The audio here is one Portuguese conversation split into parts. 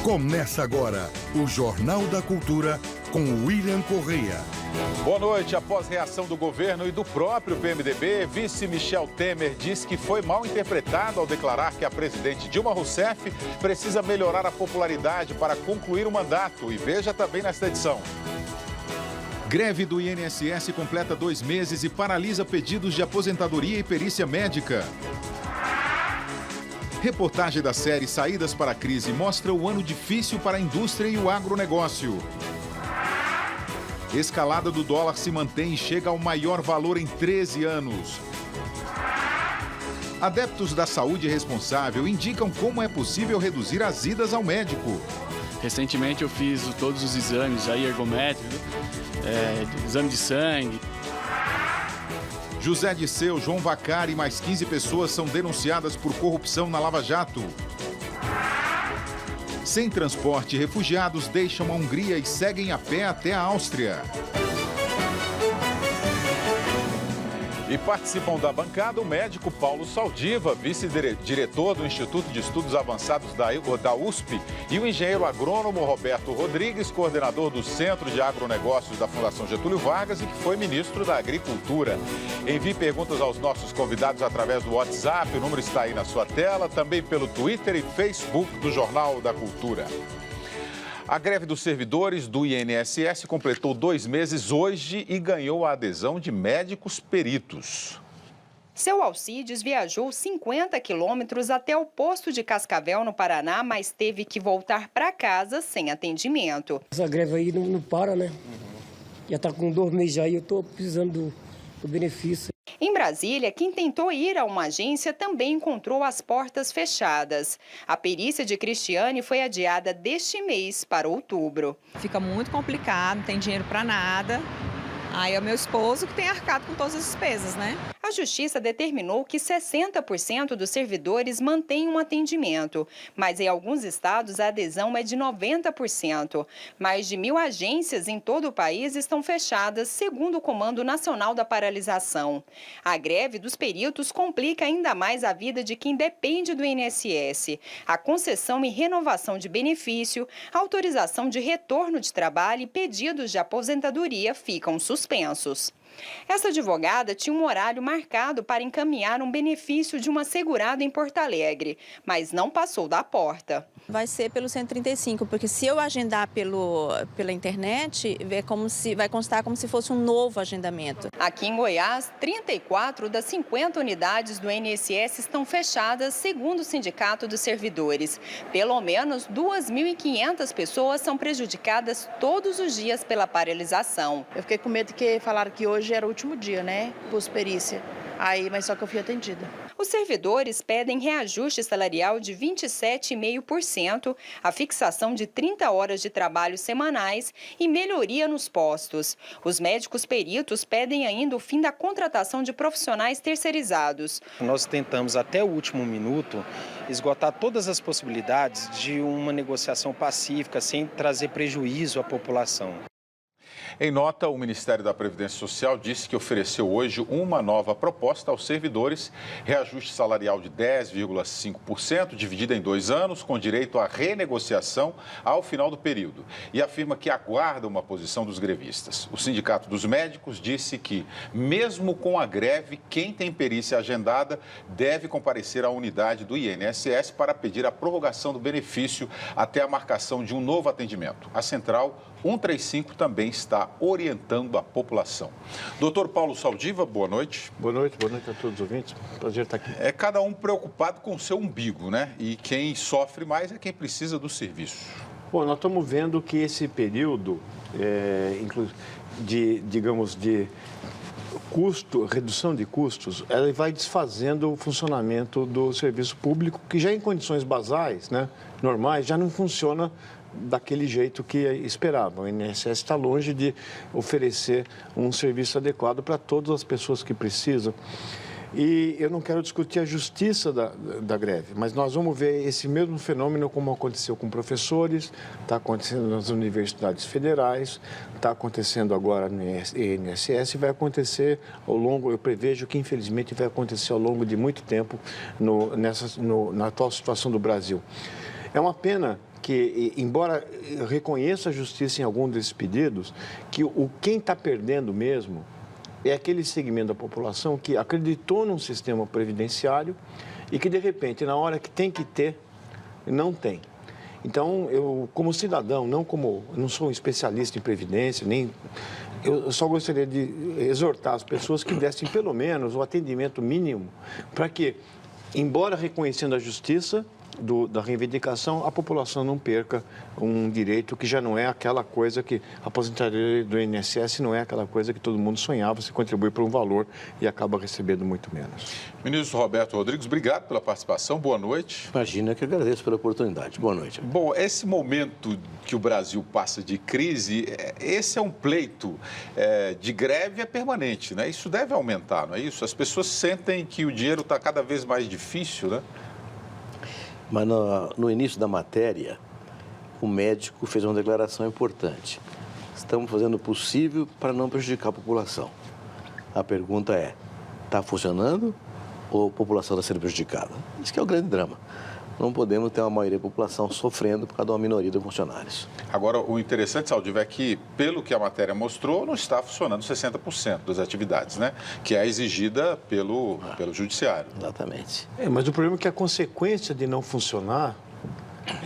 Começa agora o Jornal da Cultura com William Correia. Boa noite. Após reação do governo e do próprio PMDB, vice Michel Temer disse que foi mal interpretado ao declarar que a presidente Dilma Rousseff precisa melhorar a popularidade para concluir o mandato. E veja também nesta edição. Greve do INSS completa 2 meses e paralisa pedidos de aposentadoria e perícia médica. Reportagem da série Saídas para a Crise mostra o ano difícil para a indústria e o agronegócio. Escalada do dólar se mantém e chega ao maior valor em 13 anos. Adeptos da saúde responsável indicam como é possível reduzir as idas ao médico. Recentemente eu fiz todos os exames aí ergométricos, exame de sangue. José Disseu, João Vacari e mais 15 pessoas são denunciadas por corrupção na Lava Jato. Sem transporte, refugiados deixam a Hungria e seguem a pé até a Áustria. E participam da bancada o médico Paulo Saldiva, vice-diretor do Instituto de Estudos Avançados da USP, e o engenheiro agrônomo Roberto Rodrigues, coordenador do Centro de Agronegócios da Fundação Getúlio Vargas e que foi ministro da Agricultura. Envie perguntas aos nossos convidados através do WhatsApp, o número está aí na sua tela, também pelo Twitter e Facebook do Jornal da Cultura. A greve dos servidores do INSS completou 2 meses hoje e ganhou a adesão de médicos peritos. Seu Alcides viajou 50 quilômetros até o posto de Cascavel, no Paraná, mas teve que voltar para casa sem atendimento. Essa greve aí não para, né? Já está com 2 meses aí, eu estou precisando do benefício. Em Brasília, quem tentou ir a uma agência também encontrou as portas fechadas. A perícia de Cristiane foi adiada deste mês para outubro. Fica muito complicado, não tem dinheiro para nada. Aí é o meu esposo que tem arcado com todas as despesas, né? A Justiça determinou que 60% dos servidores mantêm um atendimento, mas em alguns estados a adesão é de 90%. Mais de 1.000 agências em todo o país estão fechadas, segundo o Comando Nacional da Paralisação. A greve dos peritos complica ainda mais a vida de quem depende do INSS. A concessão e renovação de benefício, autorização de retorno de trabalho e pedidos de aposentadoria ficam suspensos. Essa advogada tinha um horário marcado para encaminhar um benefício de uma segurada em Porto Alegre, mas não passou da porta. Vai ser pelo 135, porque se eu agendar pela internet, vai constar como se fosse um novo agendamento. Aqui em Goiás, 34 das 50 unidades do INSS estão fechadas, segundo o Sindicato dos Servidores. Pelo menos 2.500 pessoas são prejudicadas todos os dias pela paralisação. Eu fiquei com medo que falaram que hoje era o último dia, né, pós-perícia. Mas só que eu fui atendida. Os servidores pedem reajuste salarial de 27,5%, a fixação de 30 horas de trabalho semanais e melhoria nos postos. Os médicos peritos pedem ainda o fim da contratação de profissionais terceirizados. Nós tentamos até o último minuto esgotar todas as possibilidades de uma negociação pacífica sem trazer prejuízo à população. Em nota, o Ministério da Previdência Social disse que ofereceu hoje uma nova proposta aos servidores, reajuste salarial de 10,5%, dividida em 2 anos, com direito à renegociação ao final do período. E afirma que aguarda uma posição dos grevistas. O Sindicato dos Médicos disse que, mesmo com a greve, quem tem perícia agendada deve comparecer à unidade do INSS para pedir a prorrogação do benefício até a marcação de um novo atendimento. A central 135 também está orientando a população. Doutor Paulo Saldiva, boa noite. Boa noite a todos os ouvintes. Prazer estar aqui. É cada um preocupado com o seu umbigo, né? E quem sofre mais é quem precisa do serviço. Bom, nós estamos vendo que esse período, de redução de custos, ela vai desfazendo o funcionamento do serviço público, que já em condições basais, né, normais, já não funciona daquele jeito que esperava. O INSS está longe de oferecer um serviço adequado para todas as pessoas que precisam. E eu não quero discutir a justiça da greve, mas nós vamos ver esse mesmo fenômeno como aconteceu com professores, está acontecendo nas universidades federais, está acontecendo agora no INSS e vai acontecer ao longo, eu prevejo que infelizmente vai acontecer ao longo de muito tempo na atual situação do Brasil. É uma pena que, embora eu reconheça a justiça em algum desses pedidos, que quem está perdendo mesmo é aquele segmento da população que acreditou num sistema previdenciário e que, de repente, na hora que tem que ter, não tem. Então, eu, como cidadão, não sou um especialista em previdência, eu só gostaria de exortar as pessoas que dessem pelo menos o atendimento mínimo para que, embora reconhecendo a justiça da reivindicação, a população não perca um direito que já não é aquela coisa que a aposentadoria do INSS não é aquela coisa que todo mundo sonhava, se contribui por um valor e acaba recebendo muito menos. Ministro Roberto Rodrigues, obrigado pela participação, boa noite. Imagina que agradeço pela oportunidade, boa noite. Bom, esse momento que o Brasil passa de crise, esse é um pleito de greve permanente, né? Isso deve aumentar, não é isso? As pessoas sentem que o dinheiro está cada vez mais difícil, né? Mas no início da matéria, o médico fez uma declaração importante. Estamos fazendo o possível para não prejudicar a população. A pergunta é, está funcionando ou a população está sendo prejudicada? Isso que é o grande drama. Não podemos ter uma maioria da população sofrendo por causa de uma minoria de funcionários. Agora, o interessante, Saldiva, é que, pelo que a matéria mostrou, não está funcionando 60% das atividades, né? Que é exigida pelo Judiciário. Exatamente. Mas o problema é que a consequência de não funcionar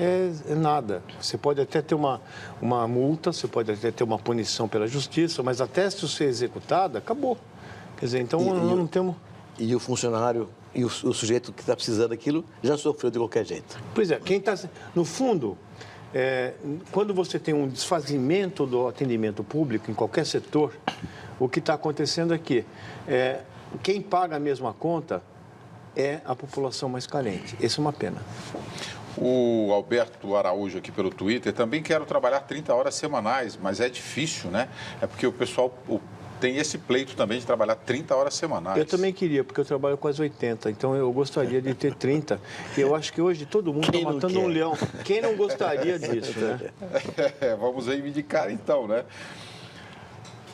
é nada. Você pode até ter uma multa, você pode até ter uma punição pela justiça, mas até se ser executada, acabou. Quer dizer, então não temos... E o funcionário... E o sujeito que está precisando daquilo já sofreu de qualquer jeito. Pois é, quem está... No fundo, quando você tem um desfazimento do atendimento público em qualquer setor, o que está acontecendo é que quem paga a mesma conta é a população mais carente. Isso é uma pena. O Alberto Araújo aqui pelo Twitter, também quero trabalhar 30 horas semanais, mas é difícil, né? É porque o pessoal... Tem esse pleito também de trabalhar 30 horas semanais. Eu também queria, porque eu trabalho quase 80, então eu gostaria de ter 30. E eu acho que hoje todo mundo está matando um leão. Quem não gostaria disso, né? Vamos reivindicar então, né?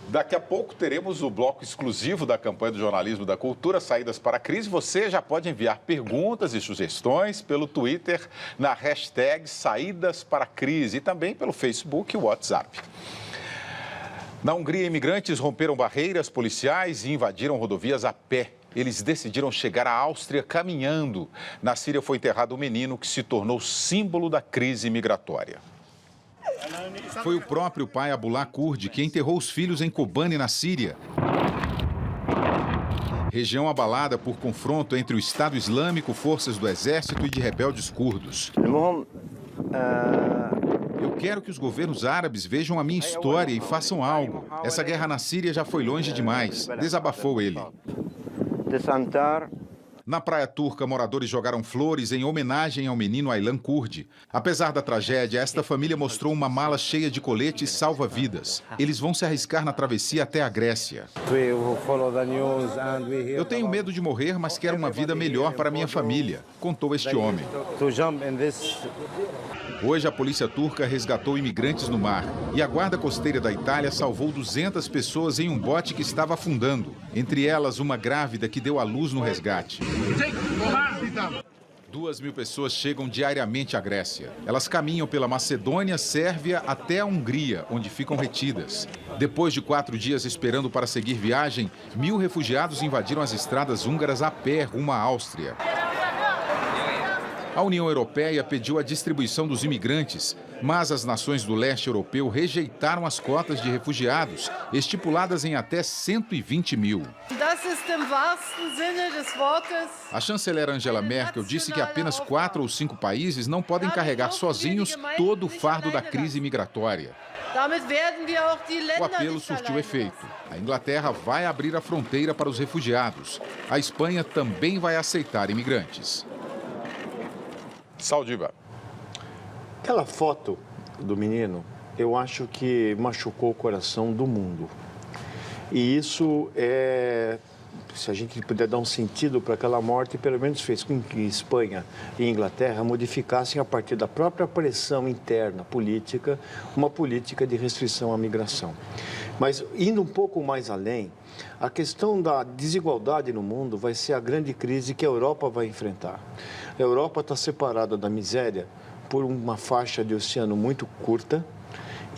Daqui a pouco teremos o bloco exclusivo da campanha do jornalismo da cultura, Saídas para a Crise. Você já pode enviar perguntas e sugestões pelo Twitter na hashtag Saídas para a Crise e também pelo Facebook e WhatsApp. Na Hungria, imigrantes romperam barreiras policiais e invadiram rodovias a pé. Eles decidiram chegar à Áustria caminhando. Na Síria foi enterrado um menino que se tornou símbolo da crise migratória. Foi o próprio pai Abdullah Kurd que enterrou os filhos em Kobani, na Síria. Região abalada por confronto entre o Estado Islâmico, forças do exército e de rebeldes curdos. Eu quero que os governos árabes vejam a minha história e façam algo. Essa guerra na Síria já foi longe demais, desabafou ele. Na praia turca, moradores jogaram flores em homenagem ao menino Aylan Kurd. Apesar da tragédia, esta família mostrou uma mala cheia de coletes salva-vidas. Eles vão se arriscar na travessia até a Grécia. Eu tenho medo de morrer, mas quero uma vida melhor para minha família, contou este homem. Hoje, a polícia turca resgatou imigrantes no mar e a guarda costeira da Itália salvou 200 pessoas em um bote que estava afundando. Entre elas, uma grávida que deu à luz no resgate. 2.000 pessoas chegam diariamente à Grécia. Elas caminham pela Macedônia, Sérvia até a Hungria, onde ficam retidas. Depois de 4 dias esperando para seguir viagem, 1.000 refugiados invadiram as estradas húngaras a pé rumo à Áustria. A União Europeia pediu a distribuição dos imigrantes, mas as nações do leste europeu rejeitaram as cotas de refugiados, estipuladas em até 120.000. A chanceler Angela Merkel disse que apenas 4 ou 5 países não podem carregar sozinhos todo o fardo da crise migratória. O apelo surtiu efeito. A Inglaterra vai abrir a fronteira para os refugiados. A Espanha também vai aceitar imigrantes. Saldiva. Aquela foto do menino, eu acho que machucou o coração do mundo. E isso se a gente puder dar um sentido para aquela morte, pelo menos fez com que Espanha e Inglaterra modificassem, a partir da própria pressão interna política, uma política de restrição à migração. Mas, indo um pouco mais além, a questão da desigualdade no mundo vai ser a grande crise que a Europa vai enfrentar. A Europa está separada da miséria por uma faixa de oceano muito curta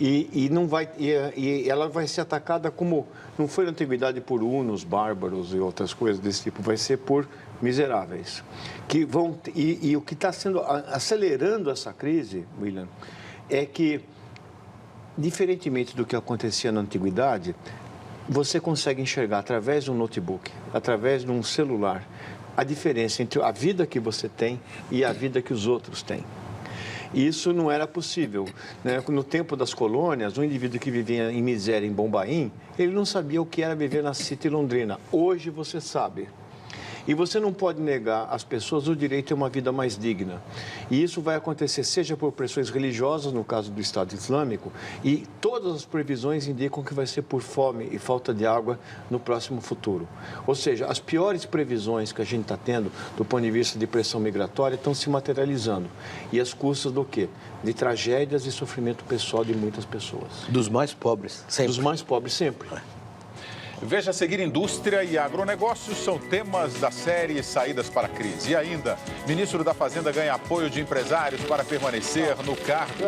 e ela vai ser atacada como não foi na antiguidade por hunos, bárbaros e outras coisas desse tipo, vai ser por miseráveis que vão e o que está sendo acelerando essa crise, William, é que diferentemente do que acontecia na antiguidade, você consegue enxergar através de um notebook, através de um celular, a diferença entre a vida que você tem e a vida que os outros têm. E isso não era possível, né? No tempo das colônias, um indivíduo que vivia em miséria em Bombaim, ele não sabia o que era viver na City Londrina. Hoje você sabe. E você não pode negar às pessoas o direito a uma vida mais digna. E isso vai acontecer seja por pressões religiosas, no caso do Estado Islâmico, e todas as previsões indicam que vai ser por fome e falta de água no próximo futuro. Ou seja, as piores previsões que a gente está tendo do ponto de vista de pressão migratória estão se materializando. E às custas do quê? De tragédias e sofrimento pessoal de muitas pessoas. Dos mais pobres, sempre. Dos mais pobres, sempre. Veja a seguir: indústria e agronegócios são temas da série Saídas para a Crise. E ainda, ministro da Fazenda ganha apoio de empresários para permanecer no cargo.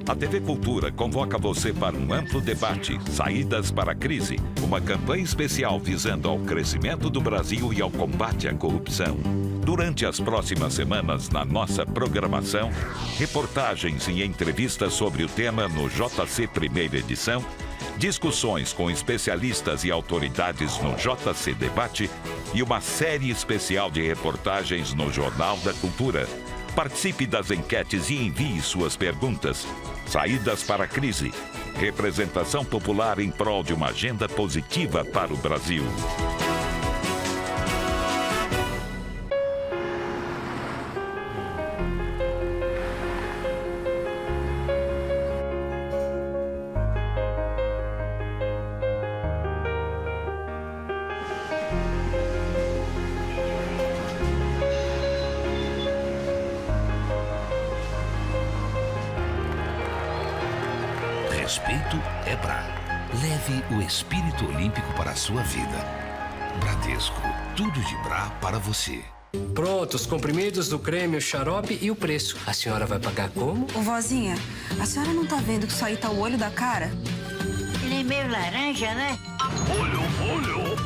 A TV Cultura convoca você para um amplo debate, Saídas para a Crise, uma campanha especial visando ao crescimento do Brasil e ao combate à corrupção. Durante as próximas semanas, na nossa programação, reportagens e entrevistas sobre o tema no JC Primeira Edição, discussões com especialistas e autoridades no JC Debate e uma série especial de reportagens no Jornal da Cultura. Participe das enquetes e envie suas perguntas. Saídas para a Crise. Representação popular em prol de uma agenda positiva para o Brasil. Respeito é Bra. Leve o espírito olímpico para a sua vida. Bradesco, tudo de Bra para você. Pronto, os comprimidos do creme, o xarope e o preço. A senhora vai pagar como? Ô, vozinha, a senhora não tá vendo que isso aí tá o olho da cara? Ele é meio laranja, né? Olho!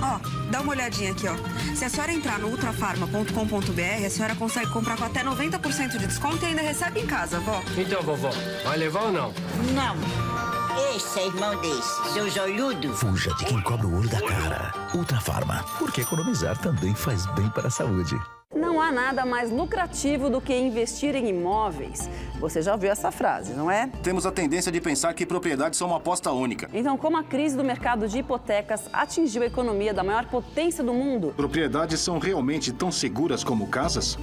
Ó, dá uma olhadinha aqui, ó. Se a senhora entrar no ultrafarma.com.br, a senhora consegue comprar com até 90% de desconto e ainda recebe em casa, vó. Então, vovó, vai levar ou não? Não. Esse é irmão desse, seus olhudos. Fuja de quem cobra o olho da cara. Ultrafarma, porque economizar também faz bem para a saúde. Não há nada mais lucrativo do que investir em imóveis. Você já ouviu essa frase, não é? Temos a tendência de pensar que propriedades são uma aposta única. Então, como a crise do mercado de hipotecas atingiu a economia da maior potência do mundo? Propriedades são realmente tão seguras como casas?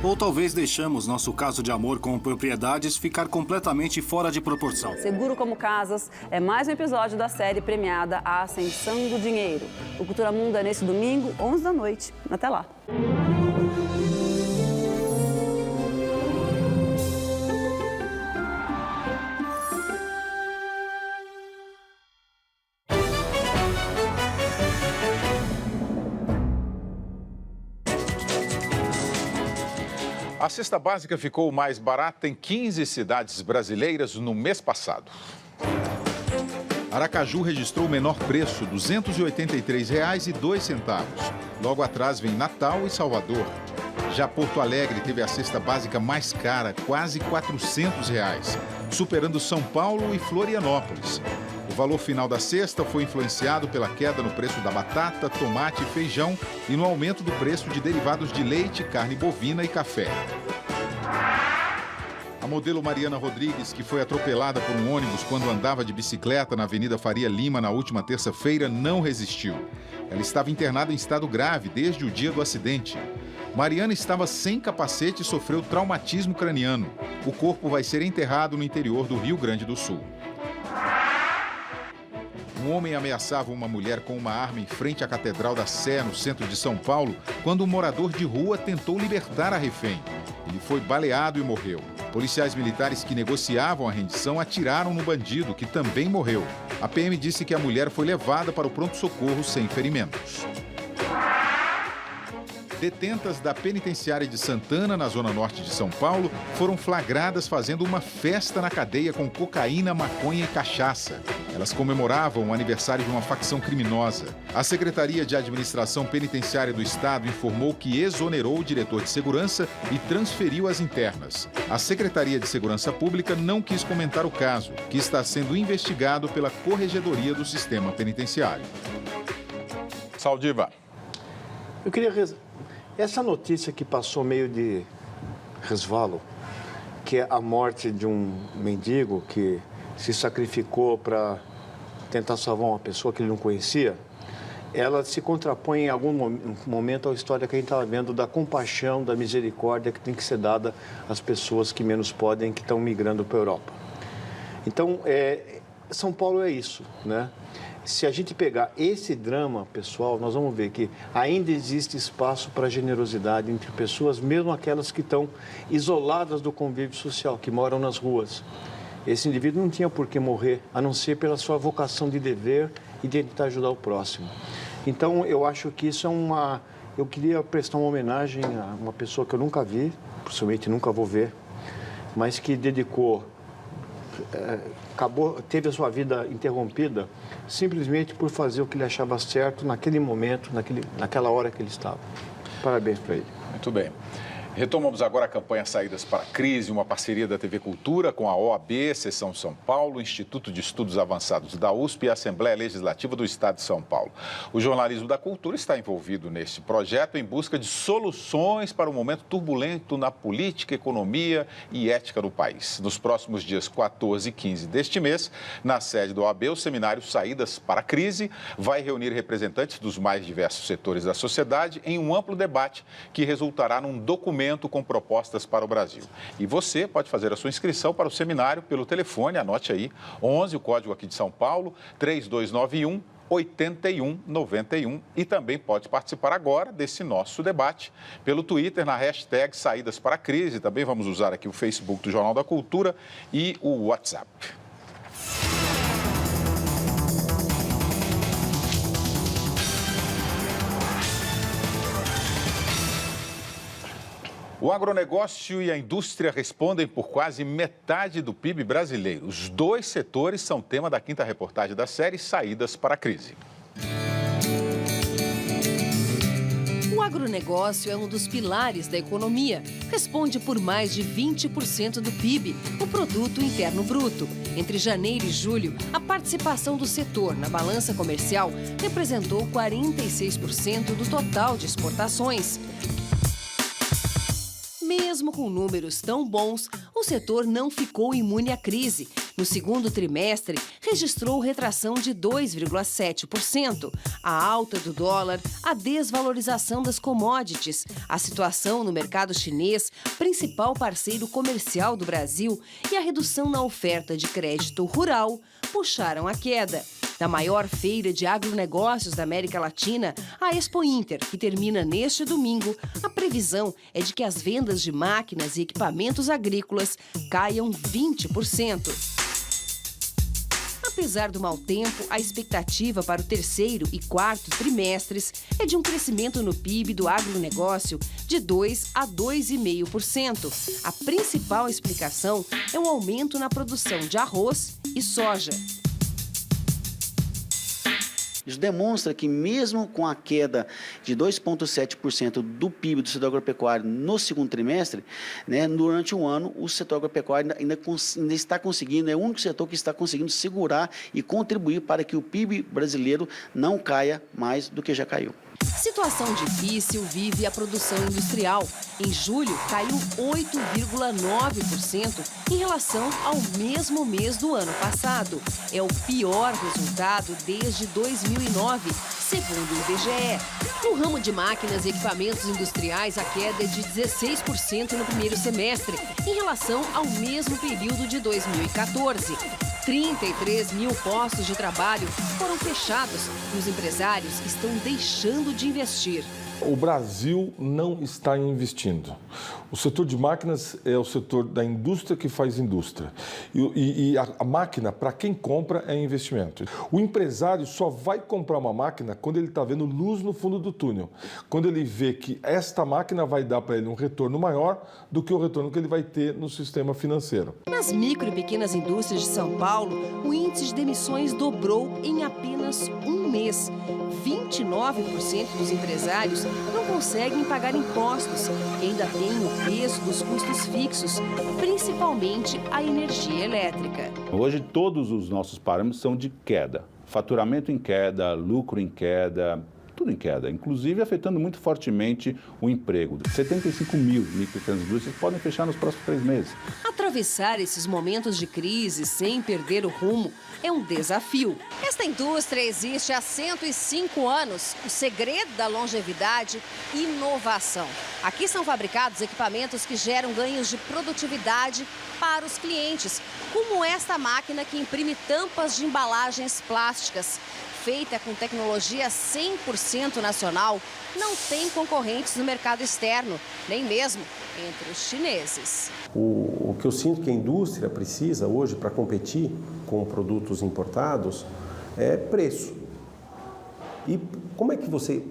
Ou talvez deixamos nosso caso de amor com propriedades ficar completamente fora de proporção. Seguro como Casas é mais um episódio da série premiada A Ascensão do Dinheiro. O Cultura Mundo é nesse domingo, 11 da noite. Até lá. A cesta básica ficou mais barata em 15 cidades brasileiras no mês passado. Aracaju registrou o menor preço, R$ 283,02. Logo atrás vem Natal e Salvador. Já Porto Alegre teve a cesta básica mais cara, quase R$ 400, superando São Paulo e Florianópolis. O valor final da cesta foi influenciado pela queda no preço da batata, tomate e feijão e no aumento do preço de derivados de leite, carne bovina e café. A modelo Mariana Rodrigues, que foi atropelada por um ônibus quando andava de bicicleta na Avenida Faria Lima na última terça-feira, não resistiu. Ela estava internada em estado grave desde o dia do acidente. Mariana estava sem capacete e sofreu traumatismo craniano. O corpo vai ser enterrado no interior do Rio Grande do Sul. Um homem ameaçava uma mulher com uma arma em frente à Catedral da Sé, no centro de São Paulo, quando um morador de rua tentou libertar a refém. Ele foi baleado e morreu. Policiais militares que negociavam a rendição atiraram no bandido, que também morreu. A PM disse que a mulher foi levada para o pronto-socorro sem ferimentos. Detentas da penitenciária de Santana, na zona norte de São Paulo, foram flagradas fazendo uma festa na cadeia com cocaína, maconha e cachaça. Elas comemoravam o aniversário de uma facção criminosa. A Secretaria de Administração Penitenciária do Estado informou que exonerou o diretor de segurança e transferiu as internas. A Secretaria de Segurança Pública não quis comentar o caso, que está sendo investigado pela Corregedoria do Sistema Penitenciário. Saldiva. Eu queria... Essa notícia que passou meio de resvalo, que é a morte de um mendigo que se sacrificou para tentar salvar uma pessoa que ele não conhecia, ela se contrapõe em algum momento à história que a gente estava vendo da compaixão, da misericórdia que tem que ser dada às pessoas que menos podem, que estão migrando para a Europa. Então, São Paulo é isso, né? Se a gente pegar esse drama, pessoal, nós vamos ver que ainda existe espaço para generosidade entre pessoas, mesmo aquelas que estão isoladas do convívio social, que moram nas ruas. Esse indivíduo não tinha por que morrer, a não ser pela sua vocação de dever e de tentar ajudar o próximo. Então, eu acho que isso é uma... Eu queria prestar uma homenagem a uma pessoa que eu nunca vi, possivelmente nunca vou ver, mas que dedicou... teve a sua vida interrompida simplesmente por fazer o que ele achava certo naquele momento, naquela hora que ele estava. Parabéns para ele. Muito bem. Retomamos agora a campanha Saídas para a Crise, uma parceria da TV Cultura com a OAB, Seção São Paulo, Instituto de Estudos Avançados da USP e a Assembleia Legislativa do Estado de São Paulo. O jornalismo da cultura está envolvido neste projeto em busca de soluções para um momento turbulento na política, economia e ética do país. Nos próximos dias 14 e 15 deste mês, na sede da OAB, o seminário Saídas para a Crise vai reunir representantes dos mais diversos setores da sociedade em um amplo debate que resultará num documento com propostas para o Brasil. E você pode fazer a sua inscrição para o seminário pelo telefone, anote aí, 11, o código aqui de São Paulo, 3291 8191, e também pode participar agora desse nosso debate pelo Twitter na hashtag Saídas para a Crise. Também vamos usar aqui o Facebook do Jornal da Cultura e o WhatsApp. O agronegócio e a indústria respondem por quase metade do PIB brasileiro. Os dois setores são tema da quinta reportagem da série Saídas para a Crise. O agronegócio é um dos pilares da economia. Responde por mais de 20% do PIB, o Produto Interno Bruto. Entre janeiro e julho, a participação do setor na balança comercial representou 46% do total de exportações. Mesmo com números tão bons, o setor não ficou imune à crise. No segundo trimestre, registrou retração de 2,7%. A alta do dólar, a desvalorização das commodities, a situação no mercado chinês, principal parceiro comercial do Brasil, e a redução na oferta de crédito rural puxaram a queda. Da maior feira de agronegócios da América Latina, a Expo Inter, que termina neste domingo, a previsão é de que as vendas de máquinas e equipamentos agrícolas caiam 20%. Apesar do mau tempo, a expectativa para o terceiro e quarto trimestres é de um crescimento no PIB do agronegócio de 2% a 2,5%. A principal explicação é o aumento na produção de arroz e soja. Isso demonstra que mesmo com a queda de 2,7% do PIB do setor agropecuário no segundo trimestre, né, durante um ano o setor agropecuário ainda está conseguindo, é o único setor que está conseguindo segurar e contribuir para que o PIB brasileiro não caia mais do que já caiu. Situação difícil vive a produção industrial. Em julho, caiu 8,9% em relação ao mesmo mês do ano passado. É o pior resultado desde 2009, segundo o IBGE. No ramo de máquinas e equipamentos industriais, a queda é de 16% no primeiro semestre, em relação ao mesmo período de 2014. 33 mil postos de trabalho foram fechados e os empresários estão deixando de investir. O Brasil não está investindo. O setor de máquinas é o setor da indústria que faz indústria. E a máquina, para quem compra, é investimento. O empresário só vai comprar uma máquina quando ele está vendo luz no fundo do túnel. Quando ele vê que esta máquina vai dar para ele um retorno maior do que o retorno que ele vai ter no sistema financeiro. Nas micro e pequenas indústrias de São Paulo, o índice de demissões dobrou em apenas um mês. 29% dos empresários não conseguem pagar impostos e ainda têm o peso dos custos fixos, principalmente a energia elétrica. Hoje todos os nossos parâmetros são de queda. Faturamento em queda, lucro em queda, tudo em queda, inclusive afetando muito fortemente o emprego. 75 mil micro e pequenas indústrias podem fechar nos próximos 3 meses. Atravessar esses momentos de crise sem perder o rumo é um desafio. Esta indústria existe há 105 anos. O segredo da longevidade, inovação. Aqui são fabricados equipamentos que geram ganhos de produtividade para os clientes, como esta máquina que imprime tampas de embalagens plásticas. Feita com tecnologia 100% nacional, não tem concorrentes no mercado externo, nem mesmo entre os chineses. O que eu sinto que a indústria precisa hoje para competir com produtos importados é preço. E como é que você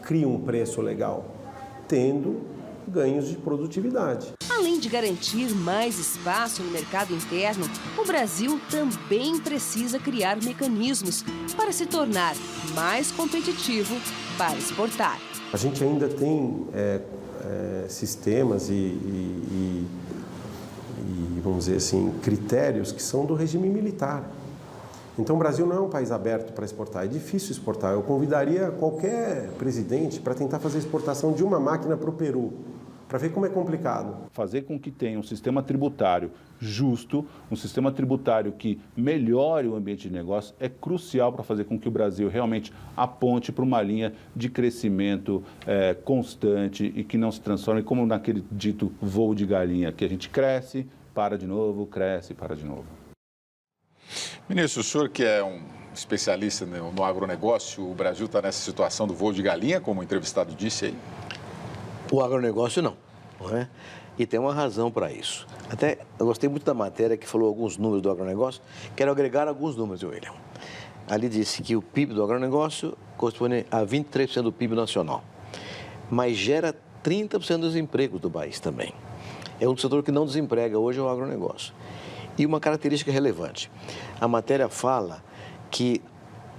cria um preço legal? Tendo ganhos de produtividade. Além de garantir mais espaço no mercado interno, o Brasil também precisa criar mecanismos para se tornar mais competitivo para exportar. A gente ainda tem sistemas e, vamos dizer assim, critérios que são do regime militar. Então, o Brasil não é um país aberto para exportar, é difícil exportar. Eu convidaria qualquer presidente para tentar fazer exportação de uma máquina para o Peru, para ver como é complicado. Fazer com que tenha um sistema tributário justo, um sistema tributário que melhore o ambiente de negócio, é crucial para fazer com que o Brasil realmente aponte para uma linha de crescimento constante e que não se transforme como naquele dito voo de galinha, que a gente cresce, para de novo, cresce, para de novo. Ministro, o senhor que é um especialista no agronegócio, o Brasil está nessa situação do voo de galinha, como o entrevistado disse aí? O agronegócio não é? E tem uma razão para isso. Até eu gostei muito da matéria que falou alguns números do agronegócio. Quero agregar alguns números, William. Ali disse que o PIB do agronegócio corresponde a 23% do PIB nacional, mas gera 30% dos empregos do país também. É um setor que não desemprega hoje, é o agronegócio. E uma característica relevante, a matéria fala que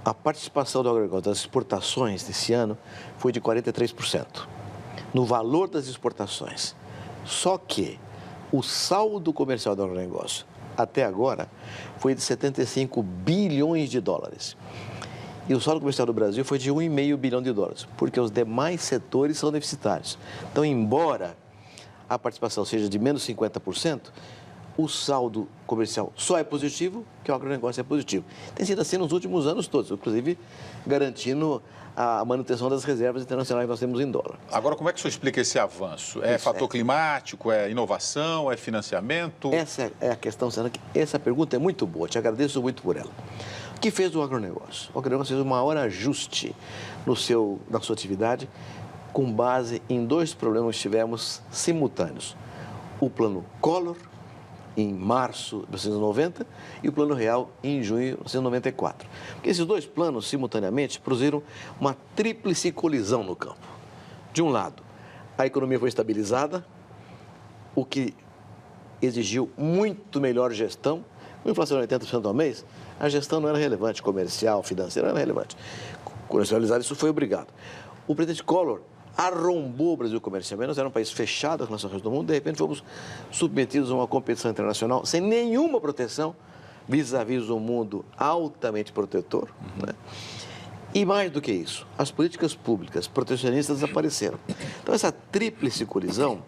a participação do agronegócio das exportações desse ano foi de 43%, no valor das exportações. Só que o saldo comercial do agronegócio, até agora, foi de 75 bilhões de dólares. E o saldo comercial do Brasil foi de 1,5 bilhão de dólares, porque os demais setores são deficitários. Então, embora a participação seja de menos 50%, o saldo comercial só é positivo, que o agronegócio é positivo. Tem sido assim nos últimos anos todos, inclusive garantindo a manutenção das reservas internacionais que nós temos em dólar. Agora, como é que o senhor explica esse avanço? É fator climático, é inovação, é financiamento? Essa é a questão, Sandra, que essa pergunta é muito boa, te agradeço muito por ela. O que fez o agronegócio? O agronegócio fez um maior ajuste na sua atividade com base em 2 problemas que tivemos simultâneos. O plano Collor, em março de 1990, e o Plano Real em junho de 1994. Porque esses 2 planos, simultaneamente, produziram uma tríplice colisão no campo. De um lado, a economia foi estabilizada, o que exigiu muito melhor gestão. Com inflação de 80% ao mês, a gestão não era relevante, comercial, financeira não era relevante. Comercializar isso foi obrigado. O presidente Collor arrombou o Brasil comercialmente, nós éramos um país fechado em relação ao resto do mundo, de repente fomos submetidos a uma competição internacional sem nenhuma proteção, vis-à-vis um mundo altamente protetor. Né? E mais do que isso, as políticas públicas protecionistas desapareceram. Então essa tríplice colisão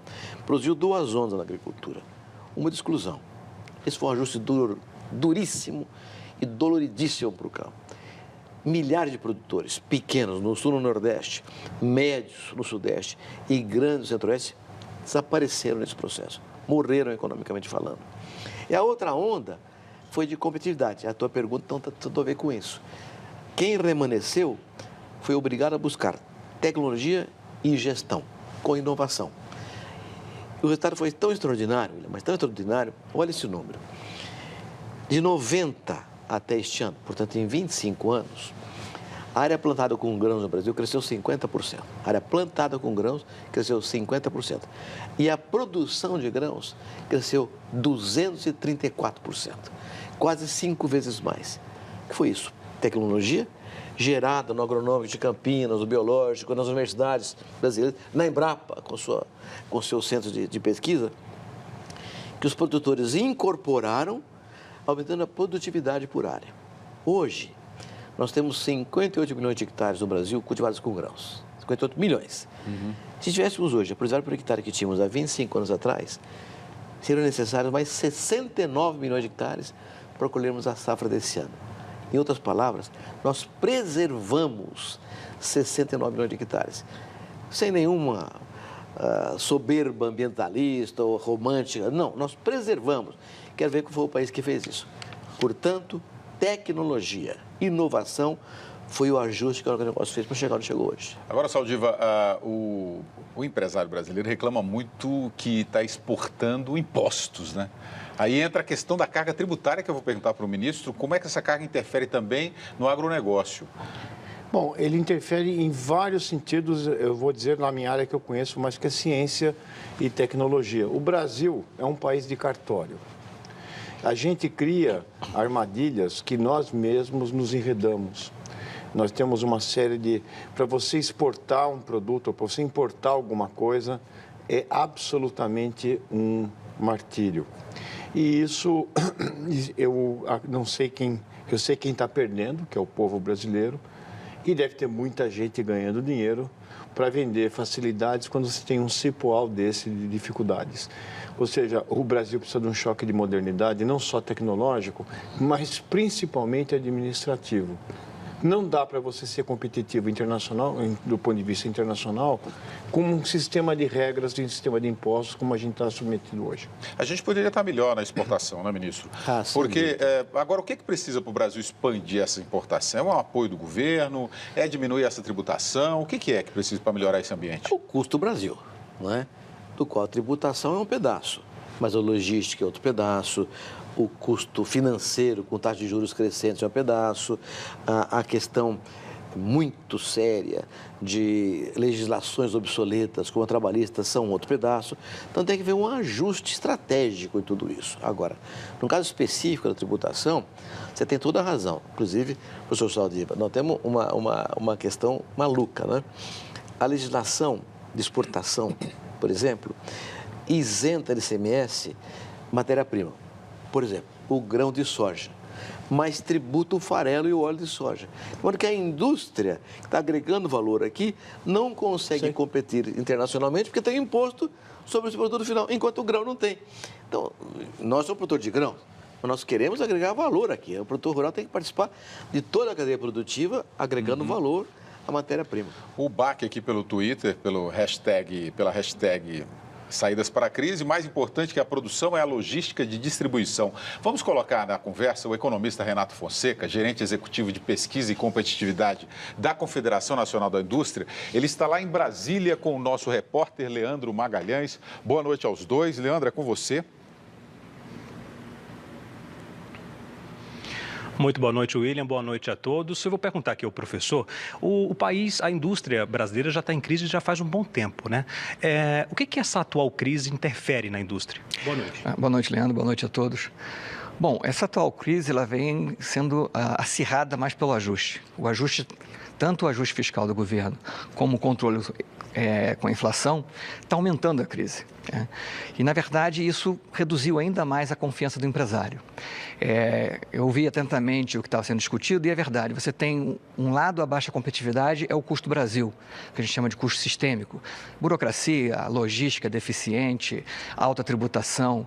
produziu 2 ondas na agricultura. Uma de exclusão. Esse foi um ajuste duríssimo e doloridíssimo para o campo. Milhares de produtores pequenos no sul e no nordeste, médios no sudeste e grandes no centro-oeste desapareceram nesse processo, morreram economicamente falando. E a outra onda foi de competitividade. A tua pergunta então tem tudo a ver com isso. Quem remanesceu foi obrigado a buscar tecnologia e gestão, com inovação. O resultado foi tão extraordinário, mas tão extraordinário, olha esse número. De 90 até este ano, portanto, em 25 anos, a área plantada com grãos no Brasil cresceu 50%. A área plantada com grãos cresceu 50%. E a produção de grãos cresceu 234%. Quase 5 vezes mais. O que foi isso? Tecnologia gerada no agronômico de Campinas, no biológico, nas universidades brasileiras, na Embrapa, com seus centros de pesquisa, que os produtores incorporaram, aumentando a produtividade por área. Hoje, nós temos 58 milhões de hectares no Brasil cultivados com grãos. 58 milhões. Se tivéssemos hoje a produtividade por hectare que tínhamos há 25 anos atrás, seriam necessários mais 69 milhões de hectares para colhermos a safra desse ano. Em outras palavras, nós preservamos 69 milhões de hectares, sem nenhuma soberba ambientalista ou romântica. Não, nós preservamos. Quero ver qual foi o país que fez isso. Portanto, tecnologia, inovação, foi o ajuste que o agronegócio fez para chegar onde chegou hoje. Agora, Saldiva, o empresário brasileiro reclama muito que está exportando impostos, né? Aí entra a questão da carga tributária, que eu vou perguntar para o ministro, como é que essa carga interfere também no agronegócio? Bom, ele interfere em vários sentidos, eu vou dizer na minha área que eu conheço mais, que é ciência e tecnologia. O Brasil é um país de cartório. A gente cria armadilhas que nós mesmos nos enredamos. Nós temos uma série de... Para você exportar um produto, ou para você importar alguma coisa, é absolutamente um martírio. E isso, eu não sei quem... Eu sei quem está perdendo, que é o povo brasileiro, e deve ter muita gente ganhando dinheiro para vender facilidades quando você tem um cipoal desse de dificuldades. Ou seja, o Brasil precisa de um choque de modernidade, não só tecnológico, mas principalmente administrativo. Não dá para você ser competitivo internacional, do ponto de vista internacional, com um sistema de regras e um sistema de impostos como a gente está submetido hoje. A gente poderia estar melhor na exportação, né, ministro? Porque agora o que precisa para o Brasil expandir essa importação? É um apoio do governo? É diminuir essa tributação? O que é que precisa para melhorar esse ambiente? É o custo do Brasil, não é? Do qual a tributação é um pedaço, mas a logística é outro pedaço. O custo financeiro, com taxa de juros crescentes, é um pedaço. A questão muito séria de legislações obsoletas, como a trabalhista, são outro pedaço. Então, tem que haver um ajuste estratégico em tudo isso. Agora, no caso específico da tributação, você tem toda a razão. Inclusive, professor Saldiva, nós temos uma questão maluca, né? A legislação de exportação, por exemplo, isenta de ICMS matéria-prima. Por exemplo, o grão de soja, mas tributa o farelo e o óleo de soja. Porque a indústria que está agregando valor aqui não consegue competir internacionalmente porque tem imposto sobre esse produto final, enquanto o grão não tem. Então, nós somos produtor de grão, mas nós queremos agregar valor aqui. O produtor rural tem que participar de toda a cadeia produtiva, agregando valor à matéria-prima. O BAC aqui pelo Twitter, pela hashtag Saídas para a Crise, mais importante que a produção é a logística de distribuição. Vamos colocar na conversa o economista Renato Fonseca, gerente executivo de pesquisa e competitividade da Confederação Nacional da Indústria. Ele está lá em Brasília com o nosso repórter Leandro Magalhães. Boa noite aos dois. Leandro, é com você. Muito boa noite, William. Boa noite a todos. Eu vou perguntar aqui ao professor. O país, a indústria brasileira já está em crise já faz um bom tempo, né? O que essa atual crise interfere na indústria? Boa noite. Boa noite, Leandro. Boa noite a todos. Bom, essa atual crise ela vem sendo acirrada mais pelo ajuste. O ajuste, tanto o ajuste fiscal do governo como o controle com a inflação, está aumentando a crise. E, na verdade, isso reduziu ainda mais a confiança do empresário. Eu ouvi atentamente o que estava sendo discutido e é verdade. Você tem um lado, a baixa competitividade é o custo Brasil, que a gente chama de custo sistêmico. Burocracia, logística deficiente, alta tributação,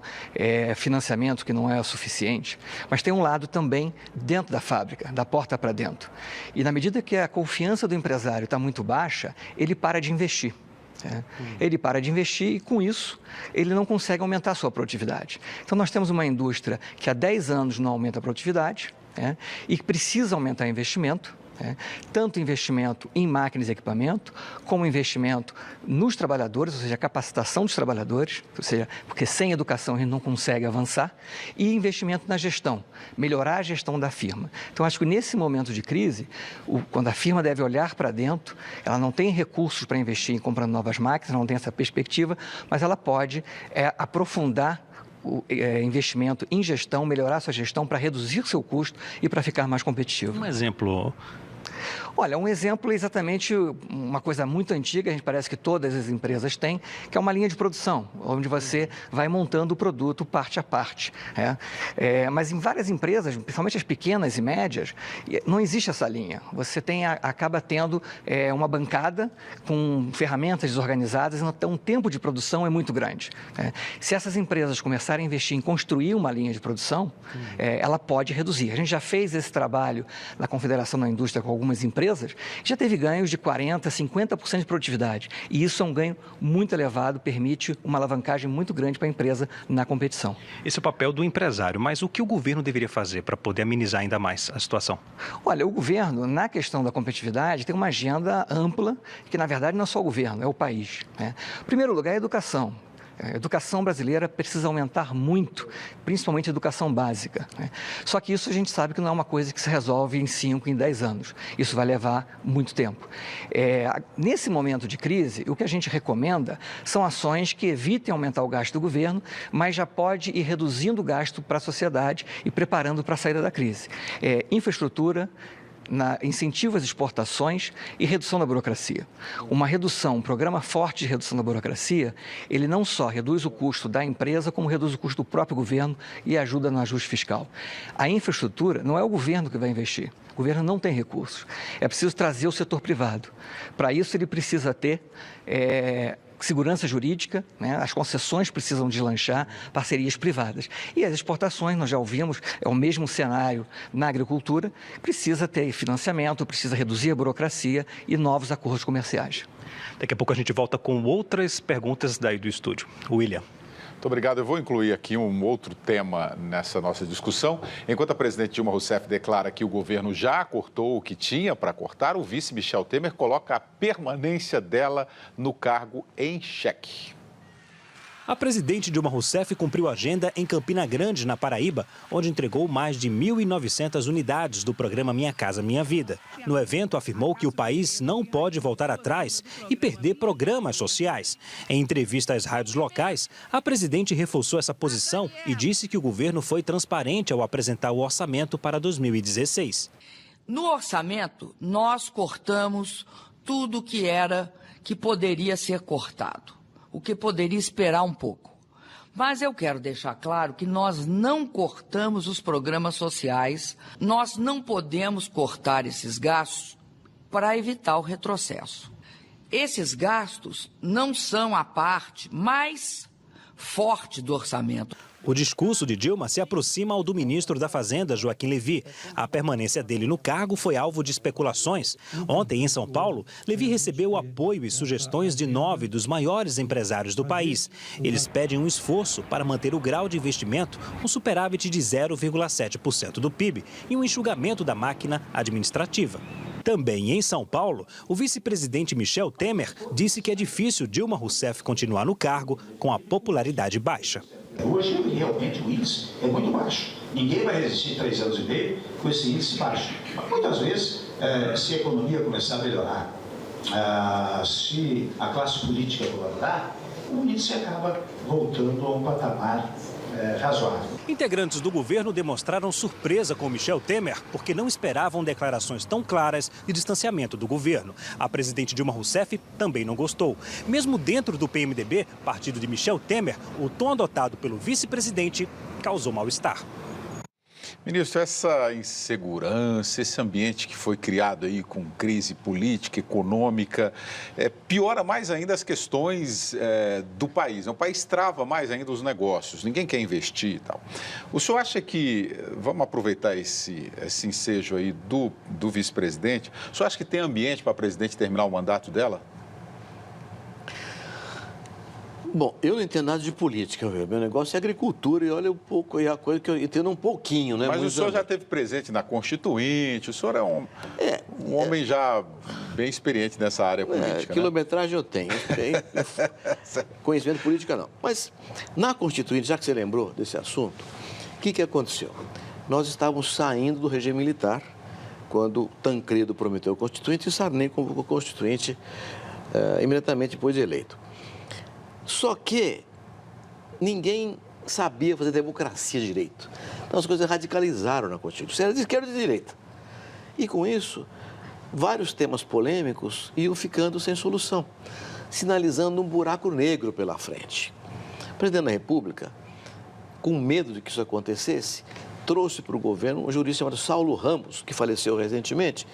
financiamento que não é o suficiente. Mas tem um lado também dentro da fábrica, da porta para dentro. E na medida que a confiança do empresário está muito baixa, ele para de investir. Ele para de investir e, com isso, ele não consegue aumentar a sua produtividade. Então, nós temos uma indústria que há 10 anos não aumenta a produtividade e que precisa aumentar investimento. Tanto investimento em máquinas e equipamento, como investimento nos trabalhadores, ou seja, a capacitação dos trabalhadores, ou seja, porque sem educação a gente não consegue avançar, e investimento na gestão, melhorar a gestão da firma. Então, acho que nesse momento de crise, quando a firma deve olhar para dentro, ela não tem recursos para investir em comprando novas máquinas, não tem essa perspectiva, mas ela pode aprofundar o investimento em gestão, melhorar sua gestão para reduzir seu custo e para ficar mais competitivo. Um exemplo. Olha, um exemplo é exatamente uma coisa muito antiga, a gente parece que todas as empresas têm, que é uma linha de produção, onde você vai montando o produto parte a parte. Mas em várias empresas, principalmente as pequenas e médias, não existe essa linha. Você acaba tendo uma bancada com ferramentas desorganizadas, então o tempo de produção é muito grande. Se essas empresas começarem a investir em construir uma linha de produção, ela pode reduzir. A gente já fez esse trabalho na Confederação da Indústria com algumas empresas, já teve ganhos de 40%, 50% de produtividade. E isso é um ganho muito elevado, permite uma alavancagem muito grande para a empresa na competição. Esse é o papel do empresário, mas o que o governo deveria fazer para poder amenizar ainda mais a situação? Olha, o governo, na questão da competitividade, tem uma agenda ampla, que na verdade não é só o governo, é o país. Em primeiro lugar, a educação. A educação brasileira precisa aumentar muito, principalmente a educação básica. Só que isso a gente sabe que não é uma coisa que se resolve em 5, em 10 anos. Isso vai levar muito tempo. Nesse momento de crise, o que a gente recomenda são ações que evitem aumentar o gasto do governo, mas já pode ir reduzindo o gasto para a sociedade e preparando para a saída da crise. Infraestrutura, incentivo às exportações e redução da burocracia. Um programa forte de redução da burocracia, ele não só reduz o custo da empresa, como reduz o custo do próprio governo e ajuda no ajuste fiscal. A infraestrutura não é o governo que vai investir. O governo não tem recursos. É preciso trazer o setor privado. Para isso, ele precisa ter segurança jurídica, as concessões precisam deslanchar, parcerias privadas. E as exportações, nós já ouvimos, é o mesmo cenário na agricultura, precisa ter financiamento, precisa reduzir a burocracia e novos acordos comerciais. Daqui a pouco a gente volta com outras perguntas daí do estúdio. William. Muito obrigado. Eu vou incluir aqui um outro tema nessa nossa discussão. Enquanto a presidente Dilma Rousseff declara que o governo já cortou o que tinha para cortar, o vice Michel Temer coloca a permanência dela no cargo em xeque. A presidente Dilma Rousseff cumpriu a agenda em Campina Grande, na Paraíba, onde entregou mais de 1.900 unidades do programa Minha Casa Minha Vida. No evento, afirmou que o país não pode voltar atrás e perder programas sociais. Em entrevista às rádios locais, a presidente reforçou essa posição e disse que o governo foi transparente ao apresentar o orçamento para 2016. No orçamento, nós cortamos tudo que poderia ser cortado, o que poderia esperar um pouco. Mas eu quero deixar claro que nós não cortamos os programas sociais, nós não podemos cortar esses gastos para evitar o retrocesso. Esses gastos não são a parte mais forte do orçamento. O discurso de Dilma se aproxima ao do ministro da Fazenda, Joaquim Levy. A permanência dele no cargo foi alvo de especulações. Ontem, em São Paulo, Levy recebeu o apoio e sugestões de 9 dos maiores empresários do país. Eles pedem um esforço para manter o grau de investimento, um superávit de 0,7% do PIB e um enxugamento da máquina administrativa. Também em São Paulo, o vice-presidente Michel Temer disse que é difícil Dilma Rousseff continuar no cargo com a popularidade baixa. Hoje, realmente, o índice é muito baixo. Ninguém vai resistir 3 anos e meio com esse índice baixo. Mas, muitas vezes, se a economia começar a melhorar, se a classe política colaborar, o índice acaba voltando a um patamar razoável. Integrantes do governo demonstraram surpresa com Michel Temer porque não esperavam declarações tão claras de distanciamento do governo. A presidente Dilma Rousseff também não gostou. Mesmo dentro do PMDB, partido de Michel Temer, o tom adotado pelo vice-presidente causou mal-estar. Ministro, essa insegurança, esse ambiente que foi criado aí com crise política, econômica, piora mais ainda as questões do país. O país trava mais ainda os negócios, ninguém quer investir e tal. O senhor acha que, vamos aproveitar esse ensejo aí do vice-presidente, o senhor acha que tem ambiente para a presidente terminar o mandato dela? Bom, eu não entendo nada de política, meu negócio é agricultura e olha um pouco aí a coisa que eu entendo um pouquinho, né? Mas o senhor já esteve presente na Constituinte, o senhor é um homem já bem experiente nessa área política, quilometragem eu tenho conhecimento de política não. Mas na Constituinte, já que você lembrou desse assunto, o que aconteceu? Nós estávamos saindo do regime militar quando Tancredo prometeu a Constituinte e Sarney convocou a Constituinte imediatamente depois de eleito. Só que ninguém sabia fazer democracia direito. Então as coisas radicalizaram na Constituição. Era de esquerda e de direita. E com isso, vários temas polêmicos iam ficando sem solução, sinalizando um buraco negro pela frente. O presidente da República, com medo de que isso acontecesse, trouxe para o governo um jurista chamado Saulo Ramos, que faleceu recentemente,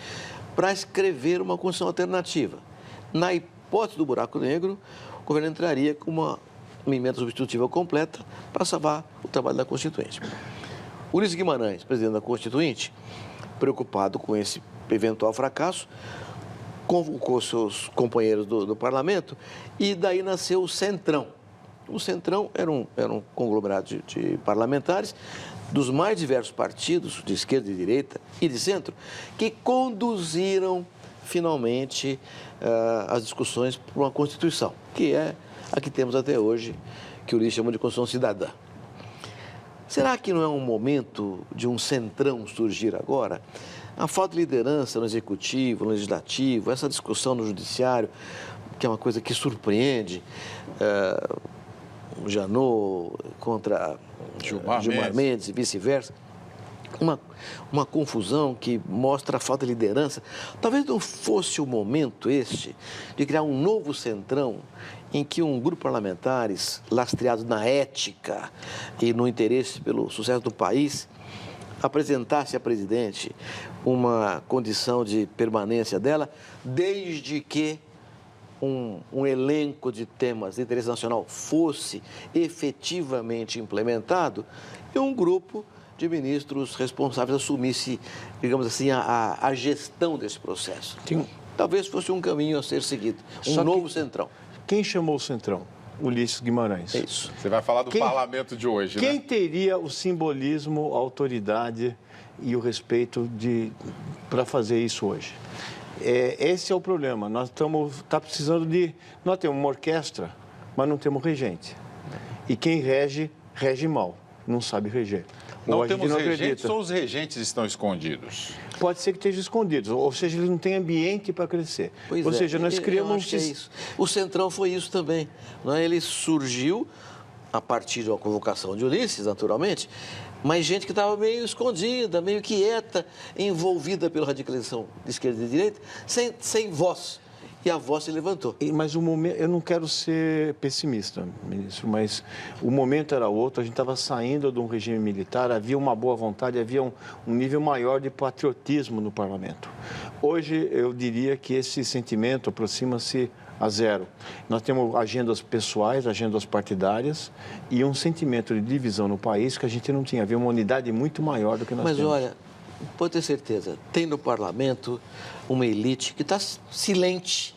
para escrever uma Constituição alternativa. Na hipótese do buraco negro, o governo entraria com uma emenda substitutiva completa para salvar o trabalho da Constituinte. Ulisses Guimarães, presidente da Constituinte, preocupado com esse eventual fracasso, convocou seus companheiros do parlamento e daí nasceu o Centrão. O Centrão era um conglomerado de parlamentares dos mais diversos partidos, de esquerda e direita e de centro, que conduziram finalmente as discussões por uma Constituição, que é a que temos até hoje, que o Ulisses chama de Constituição Cidadã. Será que não é um momento de um centrão surgir agora? A falta de liderança no Executivo, no Legislativo, essa discussão no Judiciário, que é uma coisa que surpreende, o Janot contra Gilmar Mendes e vice-versa, uma confusão que mostra a falta de liderança. Talvez não fosse o momento este de criar um novo centrão em que um grupo de parlamentares lastreado na ética e no interesse pelo sucesso do país apresentasse à presidente uma condição de permanência dela, desde que um elenco de temas de interesse nacional fosse efetivamente implementado e um grupo de ministros responsáveis assumisse, digamos assim, a gestão desse processo. Talvez fosse um caminho a ser seguido, um novo centrão. Quem chamou o centrão? Ulisses Guimarães. É isso. Você vai falar do parlamento de hoje, Quem né? teria o simbolismo, a autoridade e o respeito para fazer isso hoje? Esse é o problema. Nós estamos precisando de... Nós temos uma orquestra, mas não temos regente. E quem rege mal, não sabe reger. Não temos regentes ou os regentes estão escondidos? Pode ser que estejam escondidos, ou seja, eles não têm ambiente para crescer. Ou seja, nós criamos... É isso. O Centrão foi isso também. Não é? Ele surgiu a partir de uma convocação de Ulisses, naturalmente, mas gente que estava meio escondida, meio quieta, envolvida pela radicalização de esquerda e de direita, sem voz. E a voz se levantou. Mas o momento, eu não quero ser pessimista, ministro, mas o momento era outro, a gente estava saindo de um regime militar, havia uma boa vontade, havia um nível maior de patriotismo no parlamento. Hoje, eu diria que esse sentimento aproxima-se a zero. Nós temos agendas pessoais, agendas partidárias e um sentimento de divisão no país que a gente não tinha. Havia uma unidade muito maior do que nós temos. Mas olha, pode ter certeza, tem no parlamento uma elite que está silente,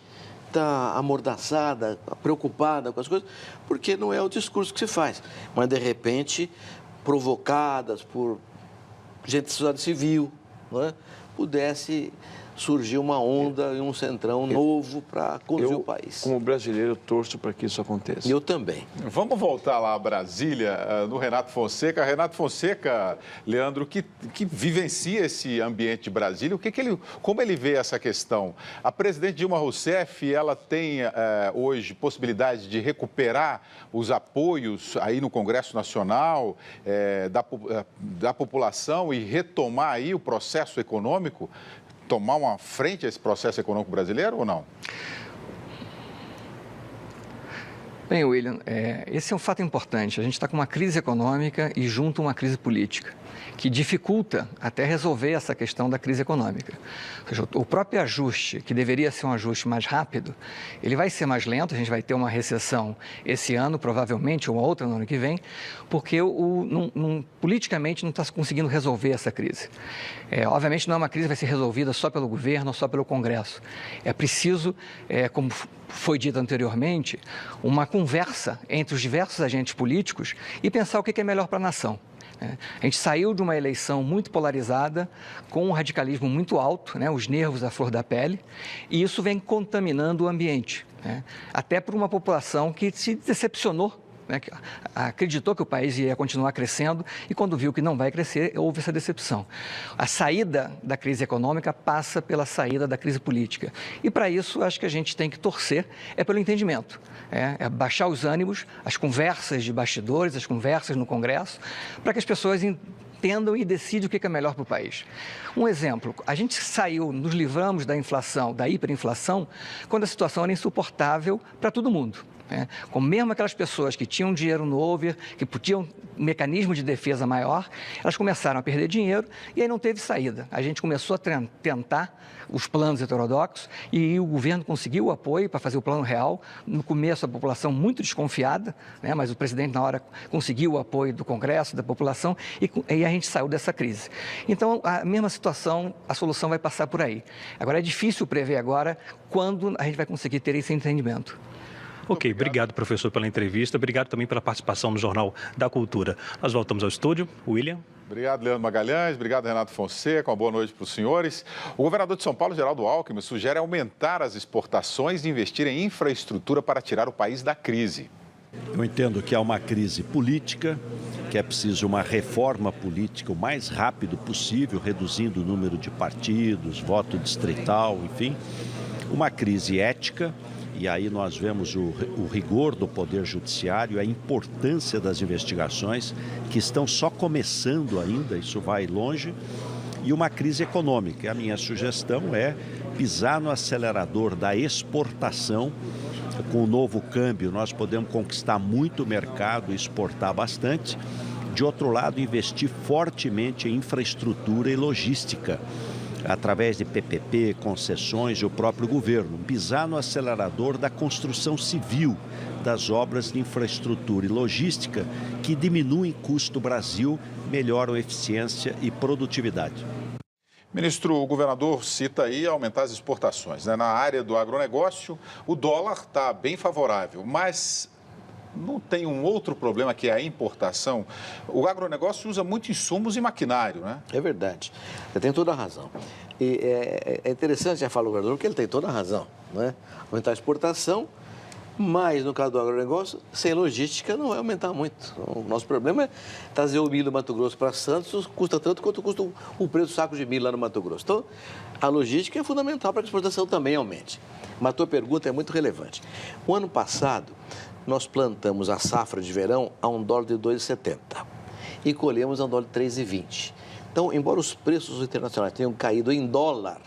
está amordaçada, preocupada com as coisas, porque não é o discurso que se faz. Mas, de repente, provocadas por gente da sociedade civil, não é? Pudesse surgir uma onda e um centrão novo para conduzir o país. Como brasileiro, torço para que isso aconteça. Eu também. Vamos voltar lá a Brasília, no Renato Fonseca. Renato Fonseca, Leandro, que vivencia esse ambiente de Brasília, como ele vê essa questão? A presidente Dilma Rousseff, ela tem hoje possibilidade de recuperar os apoios aí no Congresso Nacional da população e retomar aí o processo econômico? Tomar uma frente a esse processo econômico brasileiro ou não? Bem, William, esse é um fato importante. A gente está com uma crise econômica e junto uma crise política. que dificulta até resolver essa questão da crise econômica. Ou seja, o próprio ajuste, que deveria ser um ajuste mais rápido, ele vai ser mais lento, a gente vai ter uma recessão esse ano, provavelmente, ou outra no ano que vem, porque politicamente não está conseguindo resolver essa crise. Obviamente não é uma crise que vai ser resolvida só pelo governo ou só pelo Congresso. É preciso, como foi dito anteriormente, uma conversa entre os diversos agentes políticos e pensar o que é melhor para a nação. A gente saiu de uma eleição muito polarizada, com um radicalismo muito alto, os nervos à flor da pele, e isso vem contaminando o ambiente, até por uma população que se decepcionou, que acreditou que o país ia continuar crescendo e quando viu que não vai crescer, houve essa decepção. A saída da crise econômica passa pela saída da crise política. E para isso, acho que a gente tem que torcer pelo entendimento. Baixar os ânimos, as conversas de bastidores, as conversas no Congresso, para que as pessoas entendam e decidam o que é melhor para o país. Um exemplo, a gente nos livramos da inflação, da hiperinflação, quando a situação era insuportável para todo mundo. Como mesmo aquelas pessoas que tinham dinheiro no over, que tinham um mecanismo de defesa maior, elas começaram a perder dinheiro e aí não teve saída. A gente começou a tentar os planos heterodoxos e o governo conseguiu o apoio para fazer o plano real. No começo a população muito desconfiada, mas o presidente na hora conseguiu o apoio do Congresso, da população e a gente saiu dessa crise. Então a mesma situação, a solução vai passar por aí. Agora é difícil prever agora quando a gente vai conseguir ter esse entendimento. Ok, obrigado, professor, pela entrevista. Obrigado também pela participação no Jornal da Cultura. Nós voltamos ao estúdio. William. Obrigado, Leandro Magalhães. Obrigado, Renato Fonseca. Uma boa noite para os senhores. O governador de São Paulo, Geraldo Alckmin, sugere aumentar as exportações e investir em infraestrutura para tirar o país da crise. Eu entendo que há uma crise política, que é preciso uma reforma política o mais rápido possível, reduzindo o número de partidos, voto distrital, enfim. Uma crise ética. E aí nós vemos o rigor do Poder Judiciário, a importância das investigações, que estão só começando ainda, isso vai longe, e uma crise econômica. A minha sugestão é pisar no acelerador da exportação. Com o novo câmbio, nós podemos conquistar muito mercado e exportar bastante. De outro lado, investir fortemente em infraestrutura e logística, através de PPP, concessões e o próprio governo, pisar no acelerador da construção civil das obras de infraestrutura e logística que diminuem custo do Brasil, melhoram eficiência e produtividade. Ministro, o governador cita aí aumentar as exportações. Na área do agronegócio, o dólar está bem favorável, mas não tem um outro problema que é a importação? O agronegócio usa muito insumos e maquinário, né? É verdade. Você tem toda a razão. E é interessante já falar o governador, porque ele tem toda a razão, né? Aumentar a exportação, mas no caso do agronegócio, sem logística não vai aumentar muito. O nosso problema é trazer o milho do Mato Grosso para Santos, custa tanto quanto custa o preço do saco de milho lá no Mato Grosso. Então, a logística é fundamental para que a exportação também aumente. Mas a tua pergunta é muito relevante. O ano passado, nós plantamos a safra de verão a $1 de 2,70 e colhemos a $1 de 3,20. Então, embora os preços internacionais tenham caído em dólar,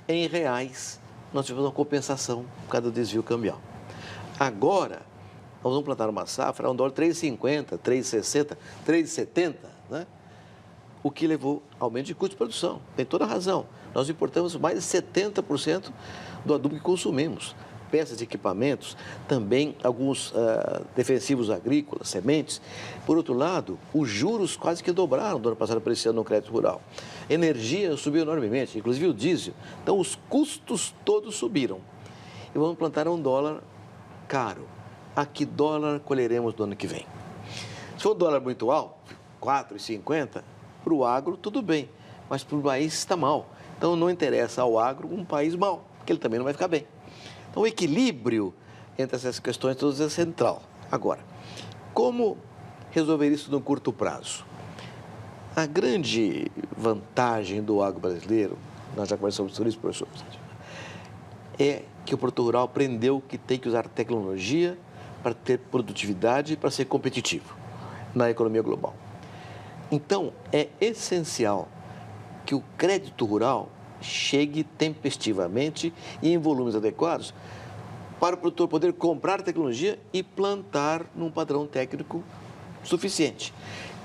em reais, nós tivemos uma compensação por causa do desvio cambial. Agora, nós vamos plantar uma safra a $1 de 3,50, 3,60, 3,70, né? O que levou ao aumento de custo de produção. Tem toda a razão. Nós importamos mais de 70% do adubo que consumimos. Peças de equipamentos, também alguns defensivos agrícolas, sementes. Por outro lado, os juros quase que dobraram do ano passado para esse ano no crédito rural. Energia subiu enormemente, inclusive o diesel. Então, os custos todos subiram. E vamos plantar a $1 caro. A que dólar colheremos no ano que vem? Se for um dólar muito alto, 4,50, para o agro tudo bem, mas para o país está mal. Então, não interessa ao agro um país mal, porque ele também não vai ficar bem. Então, o equilíbrio entre essas questões todas é central. Agora, como resolver isso no curto prazo? A grande vantagem do agro brasileiro, nós já conversamos sobre isso, professor, é que o produtor rural aprendeu que tem que usar tecnologia para ter produtividade e para ser competitivo na economia global. Então, é essencial que o crédito rural chegue tempestivamente e em volumes adequados para o produtor poder comprar tecnologia e plantar num padrão técnico suficiente.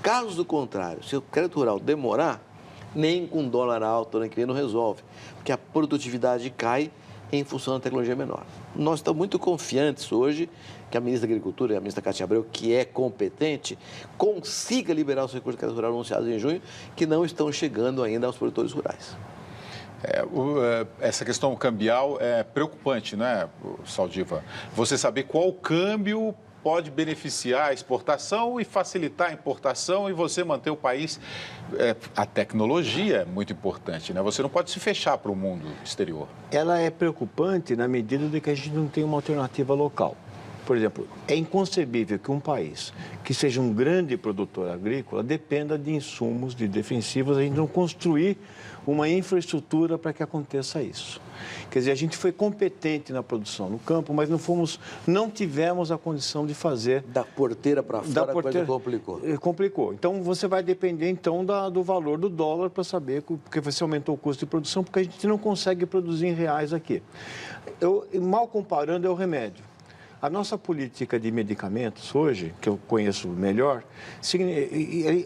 Caso do contrário, se o crédito rural demorar, nem com dólar alto nem que não resolve, porque a produtividade cai em função da tecnologia menor. Nós estamos muito confiantes hoje que a ministra da Agricultura e a ministra Cátia Abreu, que é competente, consiga liberar os recursos de crédito rural anunciados em junho, que não estão chegando ainda aos produtores rurais. Essa questão cambial é preocupante, né, Saldiva? Você saber qual câmbio pode beneficiar a exportação e facilitar a importação e você manter o país. A tecnologia é muito importante, né? Você não pode se fechar para o mundo exterior. Ela é preocupante na medida de que a gente não tem uma alternativa local. Por exemplo, é inconcebível que um país que seja um grande produtor agrícola dependa de insumos, de defensivos, a gente não construir uma infraestrutura para que aconteça isso. Quer dizer, a gente foi competente na produção no campo, mas não tivemos a condição de fazer... Da porteira para fora, a coisa complicou. Complicou. Então, você vai depender, então, do valor do dólar para saber, porque você aumentou o custo de produção, porque a gente não consegue produzir em reais aqui. Mal comparando, é o remédio. A nossa política de medicamentos hoje, que eu conheço melhor,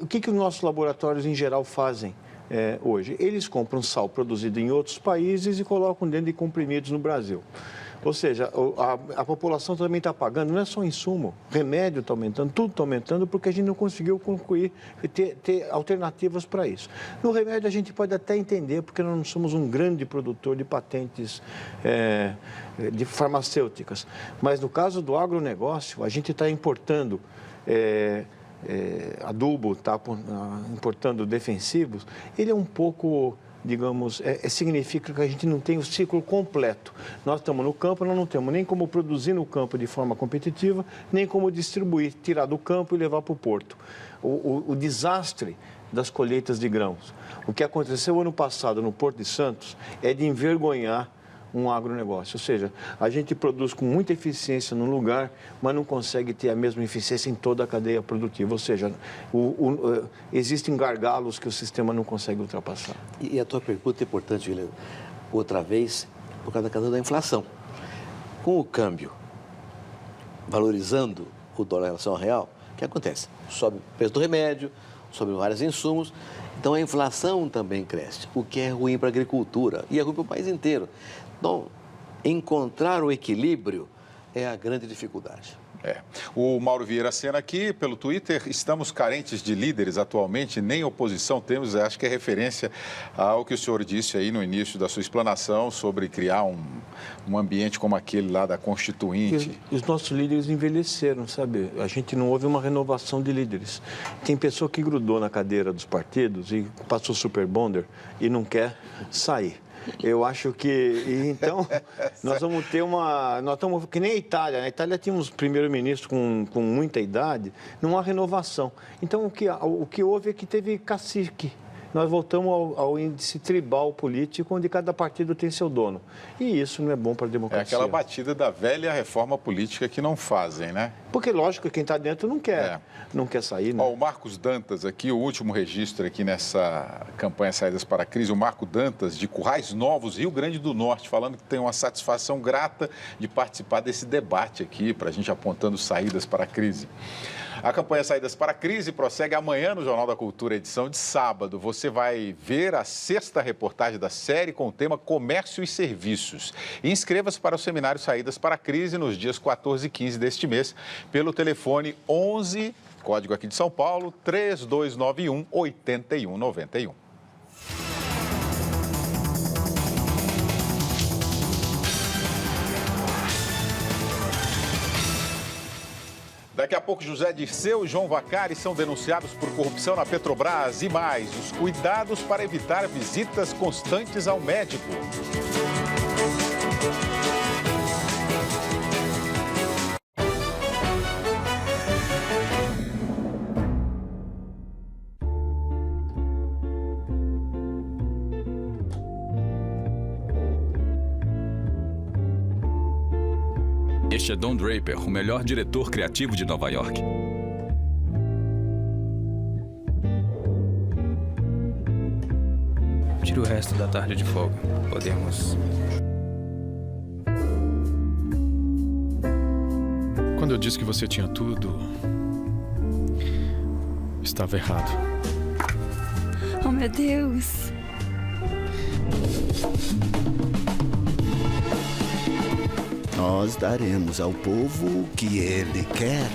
o que os nossos laboratórios em geral fazem hoje? Eles compram sal produzido em outros países e colocam dentro de comprimidos no Brasil. Ou seja, a população também está pagando, não é só insumo, remédio está aumentando, tudo está aumentando porque a gente não conseguiu concluir, ter alternativas para isso. No remédio a gente pode até entender, porque nós não somos um grande produtor de patentes de farmacêuticas, mas no caso do agronegócio, a gente está importando adubo, está importando defensivos, ele é um pouco... digamos, significa que a gente não tem o ciclo completo. Nós estamos no campo, nós não temos nem como produzir no campo de forma competitiva, nem como distribuir, tirar do campo e levar para o porto. O desastre das colheitas de grãos. O que aconteceu ano passado no Porto de Santos é de envergonhar um agronegócio, ou seja, a gente produz com muita eficiência num lugar, mas não consegue ter a mesma eficiência em toda a cadeia produtiva, ou seja, existem gargalos que o sistema não consegue ultrapassar. E a tua pergunta é importante, William, outra vez, por causa da questão da inflação. Com o câmbio valorizando o dólar em relação ao real, o que acontece? Sobe o preço do remédio, sobe vários insumos, então a inflação também cresce, o que é ruim para a agricultura e é ruim para o país inteiro. Então, encontrar o equilíbrio é a grande dificuldade. O Mauro Vieira Sena aqui, pelo Twitter, estamos carentes de líderes atualmente, nem oposição temos, acho que é referência ao que o senhor disse aí no início da sua explanação sobre criar um ambiente como aquele lá da Constituinte. Os nossos líderes envelheceram, sabe? A gente não houve uma renovação de líderes. Tem pessoa que grudou na cadeira dos partidos e passou super bonder e não quer sair. Eu acho que, então, nós vamos ter nós estamos, que nem a Itália, a Itália tinha uns primeiros-ministros com muita idade, não há renovação. Então, o que houve é que teve cacique. Nós voltamos ao índice tribal político, onde cada partido tem seu dono. E isso não é bom para a democracia. É aquela batida da velha reforma política que não fazem, né? Porque, lógico, quem está dentro não quer sair, né? O Marcos Dantas aqui, o último registro aqui nessa campanha Saídas para a Crise, o Marco Dantas, de Currais Novos, Rio Grande do Norte, falando que tem uma satisfação grata de participar desse debate aqui, para a gente apontando saídas para a crise. A campanha Saídas para a Crise prossegue amanhã no Jornal da Cultura, edição de sábado. Você vai ver a 6ª reportagem da série com o tema Comércio e Serviços. E inscreva-se para o seminário Saídas para a Crise nos dias 14 e 15 deste mês, pelo telefone 11, código aqui de São Paulo, 3291-8191. Daqui a pouco, José Dirceu e João Vacari são denunciados por corrupção na Petrobras. E mais, os cuidados para evitar visitas constantes ao médico. Este é Don Draper, o melhor diretor criativo de Nova York. Tire o resto da tarde de folga. Podemos... Quando eu disse que você tinha tudo, Estava errado. Oh, meu Deus. Nós daremos ao povo o que ele quer.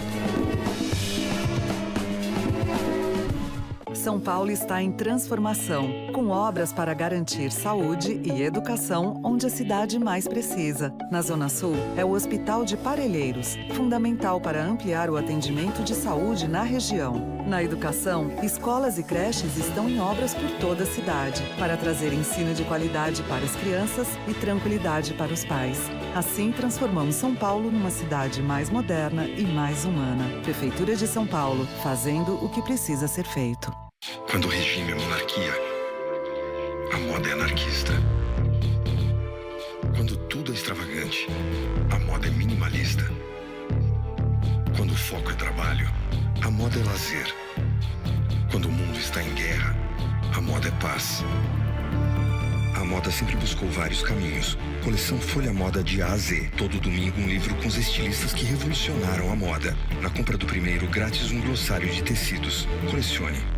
São Paulo está em transformação, com obras para garantir saúde e educação onde a cidade mais precisa. Na Zona Sul, é o Hospital de Parelheiros, fundamental para ampliar o atendimento de saúde na região. Na educação, escolas e creches estão em obras por toda a cidade, para trazer ensino de qualidade para as crianças e tranquilidade para os pais. Assim, transformamos São Paulo numa cidade mais moderna e mais humana. Prefeitura de São Paulo, fazendo o que precisa ser feito. Quando o regime é monarquia, a moda é anarquista. Quando tudo é extravagante, a moda é minimalista. Quando o foco é trabalho, a moda é lazer. Quando o mundo está em guerra, a moda é paz. A moda sempre buscou vários caminhos. Coleção Folha Moda de A a Z. Todo domingo um livro com os estilistas que revolucionaram a moda. Na compra do primeiro, grátis um glossário de tecidos. Colecione.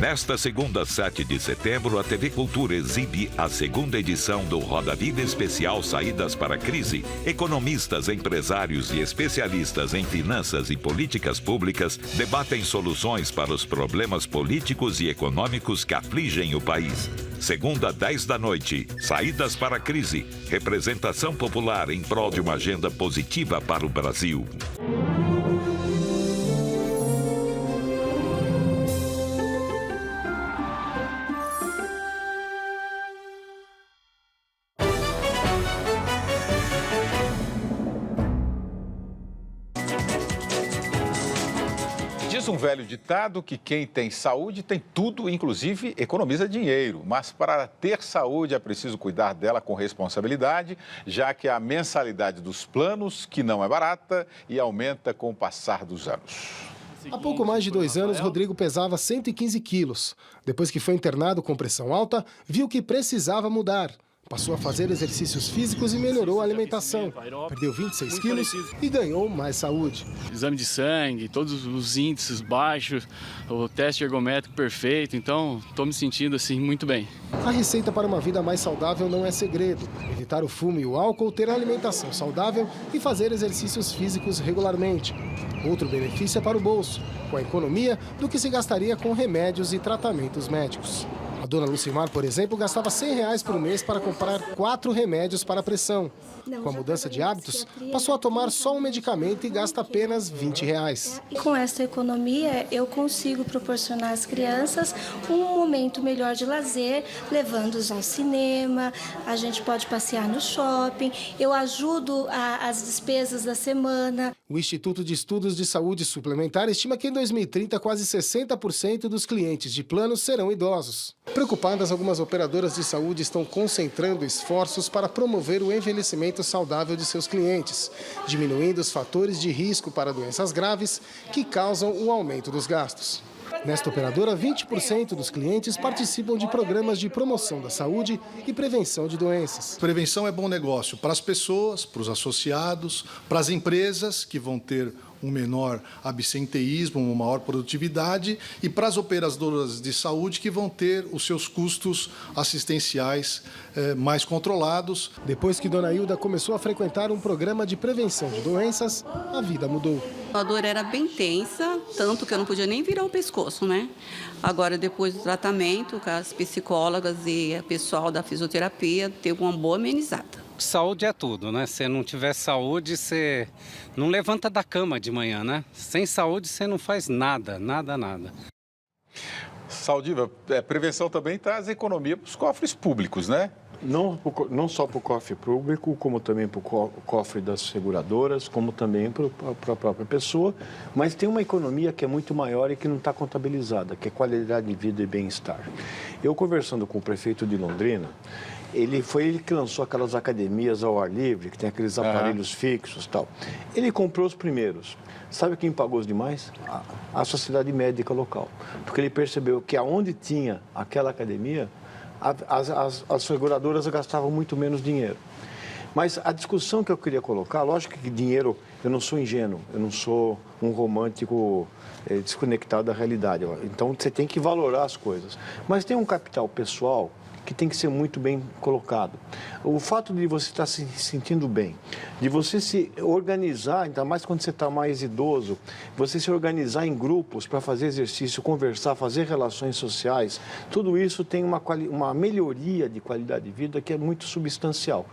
Nesta segunda, 7 de setembro, a TV Cultura exibe a segunda edição do Roda Viva Especial Saídas para a Crise. Economistas, empresários e especialistas em finanças e políticas públicas debatem soluções para os problemas políticos e econômicos que afligem o país. Segunda, 10 da noite, Saídas para a Crise. Representação popular em prol de uma agenda positiva para o Brasil. Diz um velho ditado que quem tem saúde tem tudo, inclusive economiza dinheiro. Mas para ter saúde é preciso cuidar dela com responsabilidade, já que a mensalidade dos planos, que não é barata, e aumenta com o passar dos anos. Há pouco mais de 2 anos, Rodrigo pesava 115 quilos. Depois que foi internado com pressão alta, viu que precisava mudar. Passou a fazer exercícios físicos e melhorou a alimentação. Perdeu 26 quilos e ganhou mais saúde. Exame de sangue, todos os índices baixos, o teste ergométrico perfeito, então estou me sentindo assim muito bem. A receita para uma vida mais saudável não é segredo. Evitar o fumo e o álcool, ter alimentação saudável e fazer exercícios físicos regularmente. Outro benefício é para o bolso, com a economia do que se gastaria com remédios e tratamentos médicos. A dona Lucimar, por exemplo, gastava R$100 por mês para comprar 4 remédios para a pressão. Com a mudança de hábitos, passou a tomar só um medicamento e gasta apenas R$20. Com essa economia, eu consigo proporcionar às crianças um momento melhor de lazer, levando-os ao cinema, a gente pode passear no shopping, eu ajudo as despesas da semana. O Instituto de Estudos de Saúde Suplementar estima que em 2030 quase 60% dos clientes de planos serão idosos. Preocupadas, algumas operadoras de saúde estão concentrando esforços para promover o envelhecimento saudável de seus clientes, diminuindo os fatores de risco para doenças graves que causam o aumento dos gastos. Nesta operadora, 20% dos clientes participam de programas de promoção da saúde e prevenção de doenças. Prevenção é bom negócio para as pessoas, para os associados, para as empresas que vão ter um menor absenteísmo, uma maior produtividade, e para as operadoras de saúde que vão ter os seus custos assistenciais mais controlados. Depois que Dona Hilda começou a frequentar um programa de prevenção de doenças, a vida mudou. A dor era bem tensa, tanto que eu não podia nem virar o pescoço, né? Agora, depois do tratamento, com as psicólogas e o pessoal da fisioterapia, teve uma boa amenizada. Saúde é tudo, né? Se não tiver saúde, você não levanta da cama de manhã, né? Sem saúde, você não faz nada. Saldiva, prevenção também traz economia para os cofres públicos, né? Não só para o cofre público, como também para o cofre das seguradoras, como também para a própria pessoa. Mas tem uma economia que é muito maior e que não está contabilizada, que é qualidade de vida e bem-estar. Eu conversando com o prefeito de Londrina, ele que lançou aquelas academias ao ar livre, que tem aqueles aparelhos fixos e tal. Ele comprou os primeiros. Sabe quem pagou os demais? A sociedade médica local. Porque ele percebeu que aonde tinha aquela academia, as seguradoras gastavam muito menos dinheiro. Mas a discussão que eu queria colocar, lógico que dinheiro, eu não sou ingênuo, eu não sou um romântico desconectado da realidade. Então, você tem que valorar as coisas. Mas tem um capital pessoal que tem que ser muito bem colocado. O fato de você estar se sentindo bem, de você se organizar, ainda mais quando você está mais idoso, você se organizar em grupos para fazer exercício, conversar, fazer relações sociais, tudo isso tem uma melhoria de qualidade de vida que é muito substancial.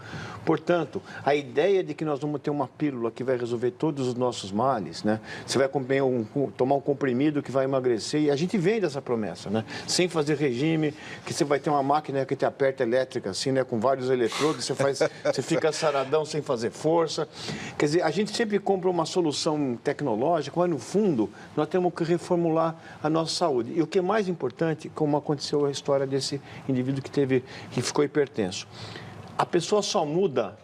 Portanto, a ideia de que nós vamos ter uma pílula que vai resolver todos os nossos males, né? Você vai tomar um comprimido que vai emagrecer, e a gente vende essa promessa, né? Sem fazer regime, que você vai ter uma máquina que te aperta elétrica, assim, né? Com vários eletrodos, você fica saradão sem fazer força. Quer dizer, a gente sempre compra uma solução tecnológica, mas no fundo nós temos que reformular a nossa saúde. E o que é mais importante, como aconteceu a história desse indivíduo que ficou hipertenso. A pessoa só muda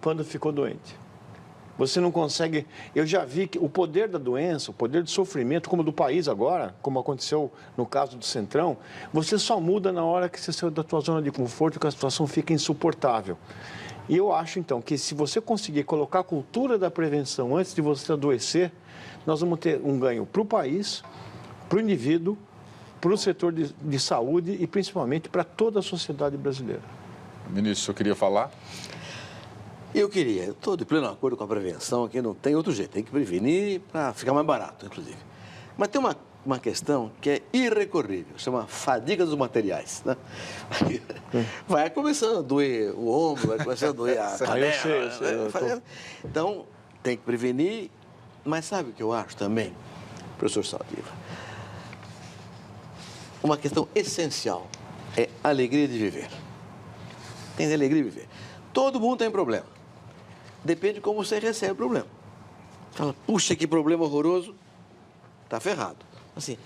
quando ficou doente. Você não consegue... Eu já vi que o poder da doença, o poder do sofrimento, como do país agora, como aconteceu no caso do Centrão, você só muda na hora que você saiu da tua zona de conforto, que a situação fica insuportável. E eu acho, então, que se você conseguir colocar a cultura da prevenção antes de você adoecer, nós vamos ter um ganho para o país, para o indivíduo, para o setor de saúde e, principalmente, para toda a sociedade brasileira. Ministro, eu queria falar... Eu estou de pleno acordo com a prevenção, que não tem outro jeito, tem que prevenir para ficar mais barato, inclusive. Mas tem uma questão que é irrecorrível, chama fadiga dos materiais, né? Vai começando a doer o ombro, vai começando a doer a canela. Então, tem que prevenir, mas sabe o que eu acho também, professor Saldiva? Uma questão essencial é a alegria de viver. Tem alegria de viver. Todo mundo tem problema. Depende de como você recebe o problema. Fala, puxa, que problema horroroso, tá ferrado. Assim,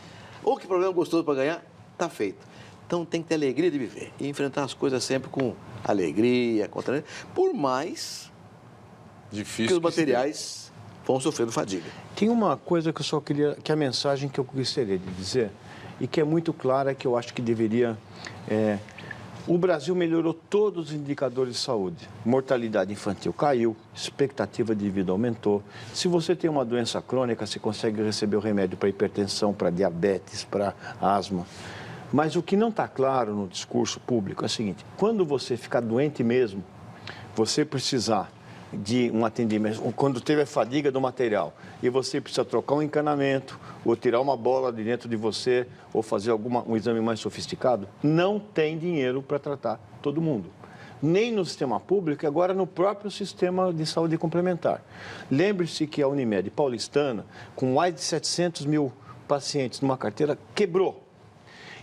ou que problema gostoso para ganhar, tá feito. Então tem que ter alegria de viver e enfrentar as coisas sempre com alegria, por mais difícil que os materiais vão sofrendo fadiga. Tem uma coisa que eu só queria, que é a mensagem que eu gostaria de dizer e que é muito clara, que eu acho que deveria... O Brasil melhorou todos os indicadores de saúde. Mortalidade infantil caiu, expectativa de vida aumentou. Se você tem uma doença crônica, você consegue receber o remédio para hipertensão, para diabetes, para asma. Mas o que não está claro no discurso público é o seguinte: quando você ficar doente mesmo, você precisar de um atendimento, quando teve a fadiga do material e você precisa trocar um encanamento ou tirar uma bola de dentro de você ou fazer um exame mais sofisticado, não tem dinheiro para tratar todo mundo. Nem no sistema público e agora no próprio sistema de saúde complementar. Lembre-se que a Unimed paulistana, com mais de 700 mil pacientes numa carteira, quebrou.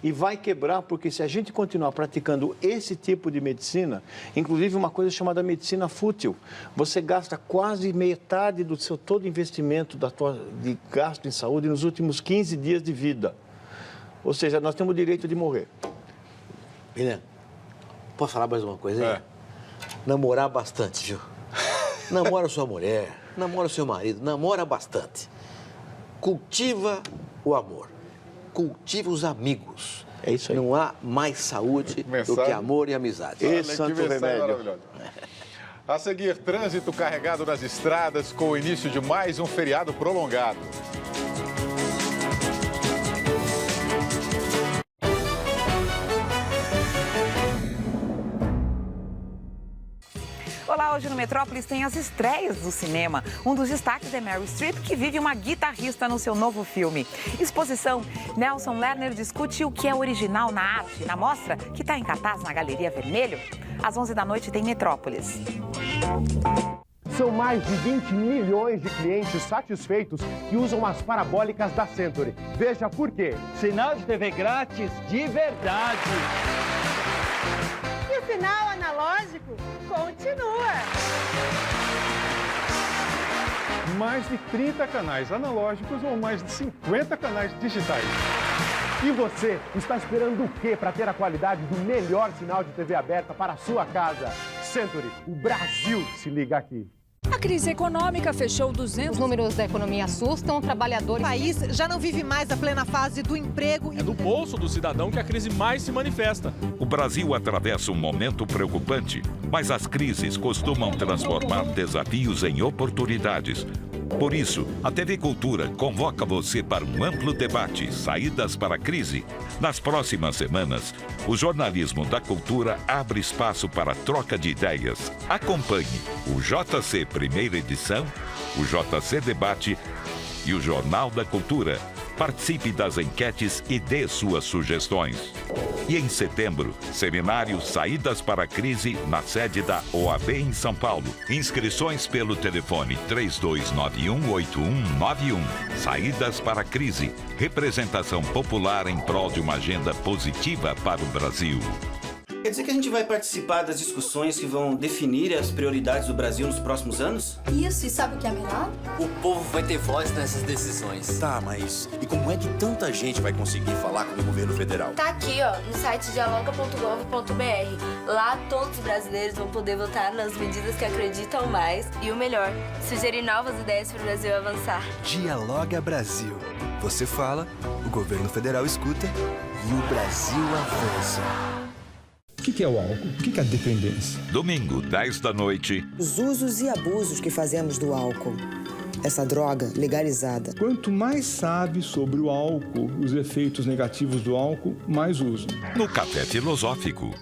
E vai quebrar porque se a gente continuar praticando esse tipo de medicina, inclusive uma coisa chamada medicina fútil, você gasta quase metade do seu todo investimento de gasto em saúde nos últimos 15 dias de vida. Ou seja, nós temos o direito de morrer. William, posso falar mais uma coisa aí? Namorar bastante, viu? Namora sua mulher, namora seu marido, namora bastante. Cultiva o amor. Cultiva os amigos. É isso aí. Não há mais saúde do que amor e amizade. Esse santo remédio. A seguir, trânsito carregado nas estradas com o início de mais um feriado prolongado. Olá, hoje no Metrópolis tem as estreias do cinema. Um dos destaques é Meryl Streep, que vive uma guitarrista no seu novo filme. Exposição, Nelson Lerner discute o que é original na arte, na mostra que está em cartaz na Galeria Vermelho. Às 11 da noite tem Metrópolis. São mais de 20 milhões de clientes satisfeitos que usam as parabólicas da Century. Veja por quê. Sinal de TV grátis de verdade. E o sinal analógico continua. Mais de 30 canais analógicos ou mais de 50 canais digitais. E você está esperando o quê para ter a qualidade do melhor sinal de TV aberta para a sua casa? Century, o Brasil se liga aqui. crise econômica fechou 200... Os números da economia assustam, trabalhadores... O país já não vive mais a plena fase do emprego. É do bolso do cidadão que a crise mais se manifesta. O Brasil atravessa um momento preocupante, mas as crises costumam transformar desafios em oportunidades. Por isso, a TV Cultura convoca você para um amplo debate, saídas para a crise. Nas próximas semanas, o jornalismo da cultura abre espaço para troca de ideias. Acompanhe o JC Primeira Edição, o JC Debate e o Jornal da Cultura. Participe das enquetes e dê suas sugestões. E em setembro, seminário Saídas para a Crise na sede da OAB em São Paulo. Inscrições pelo telefone 3291-8191. Saídas para a Crise. Representação popular em prol de uma agenda positiva para o Brasil. Quer dizer que a gente vai participar das discussões que vão definir as prioridades do Brasil nos próximos anos? Isso, e sabe o que é melhor? O povo vai ter voz nessas decisões. Tá, mas e como é que tanta gente vai conseguir falar com o governo federal? Tá aqui, ó, no site dialoga.gov.br. Lá todos os brasileiros vão poder votar nas medidas que acreditam mais e o melhor, sugerir novas ideias para o Brasil avançar. Dialoga Brasil. Você fala, o governo federal escuta e o Brasil avança. O que é o álcool? O que é a dependência? Domingo, 10 da noite. Os usos e abusos que fazemos do álcool. Essa droga legalizada. Quanto mais sabe sobre o álcool, os efeitos negativos do álcool, mais uso. No Café Filosófico.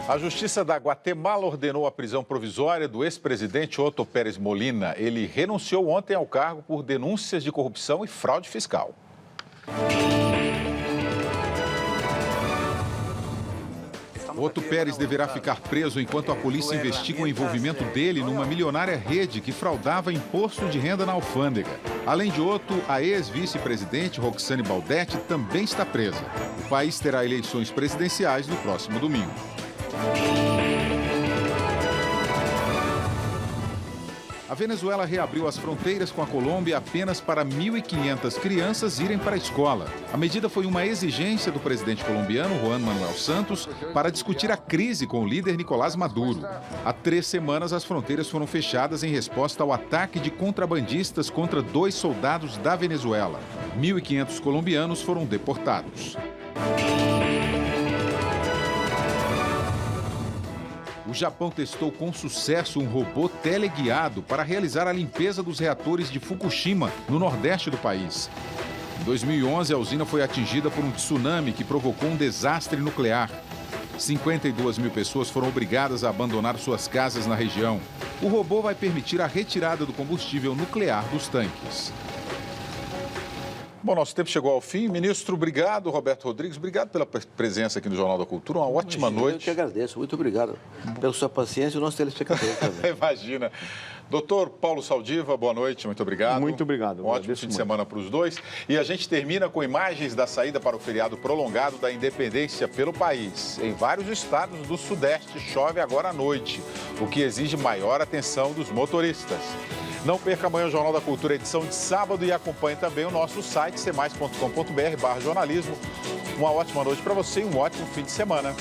A Justiça da Guatemala ordenou a prisão provisória do ex-presidente Otto Pérez Molina. Ele renunciou ontem ao cargo por denúncias de corrupção e fraude fiscal. Otto Pérez deverá ficar preso enquanto a polícia investiga o envolvimento dele numa milionária rede que fraudava imposto de renda na alfândega. Além de Otto, a ex-vice-presidente Roxane Baldetti também está presa. O país terá eleições presidenciais no próximo domingo. A Venezuela reabriu as fronteiras com a Colômbia apenas para 1.500 crianças irem para a escola. A medida foi uma exigência do presidente colombiano Juan Manuel Santos para discutir a crise com o líder Nicolás Maduro. Há 3 semanas, as fronteiras foram fechadas em resposta ao ataque de contrabandistas contra 2 soldados da Venezuela. 1.500 colombianos foram deportados. O Japão testou com sucesso um robô teleguiado para realizar a limpeza dos reatores de Fukushima, no nordeste do país. Em 2011, a usina foi atingida por um tsunami que provocou um desastre nuclear. 52 mil pessoas foram obrigadas a abandonar suas casas na região. O robô vai permitir a retirada do combustível nuclear dos tanques. Bom, nosso tempo chegou ao fim. Ministro, obrigado. Roberto Rodrigues, obrigado pela presença aqui no Jornal da Cultura. Uma ótima noite. Eu que agradeço. Muito obrigado pela sua paciência e o nosso telespectador também. Imagina. Doutor Paulo Saldiva, boa noite. Muito obrigado. Muito obrigado. Um ótimo fim de semana para os dois. E a gente termina com imagens da saída para o feriado prolongado da independência pelo país. Em vários estados do Sudeste chove agora à noite, o que exige maior atenção dos motoristas. Não perca amanhã o Jornal da Cultura, edição de sábado, e acompanhe também o nosso site, cmais.com.br/jornalismo. Uma ótima noite para você e um ótimo fim de semana.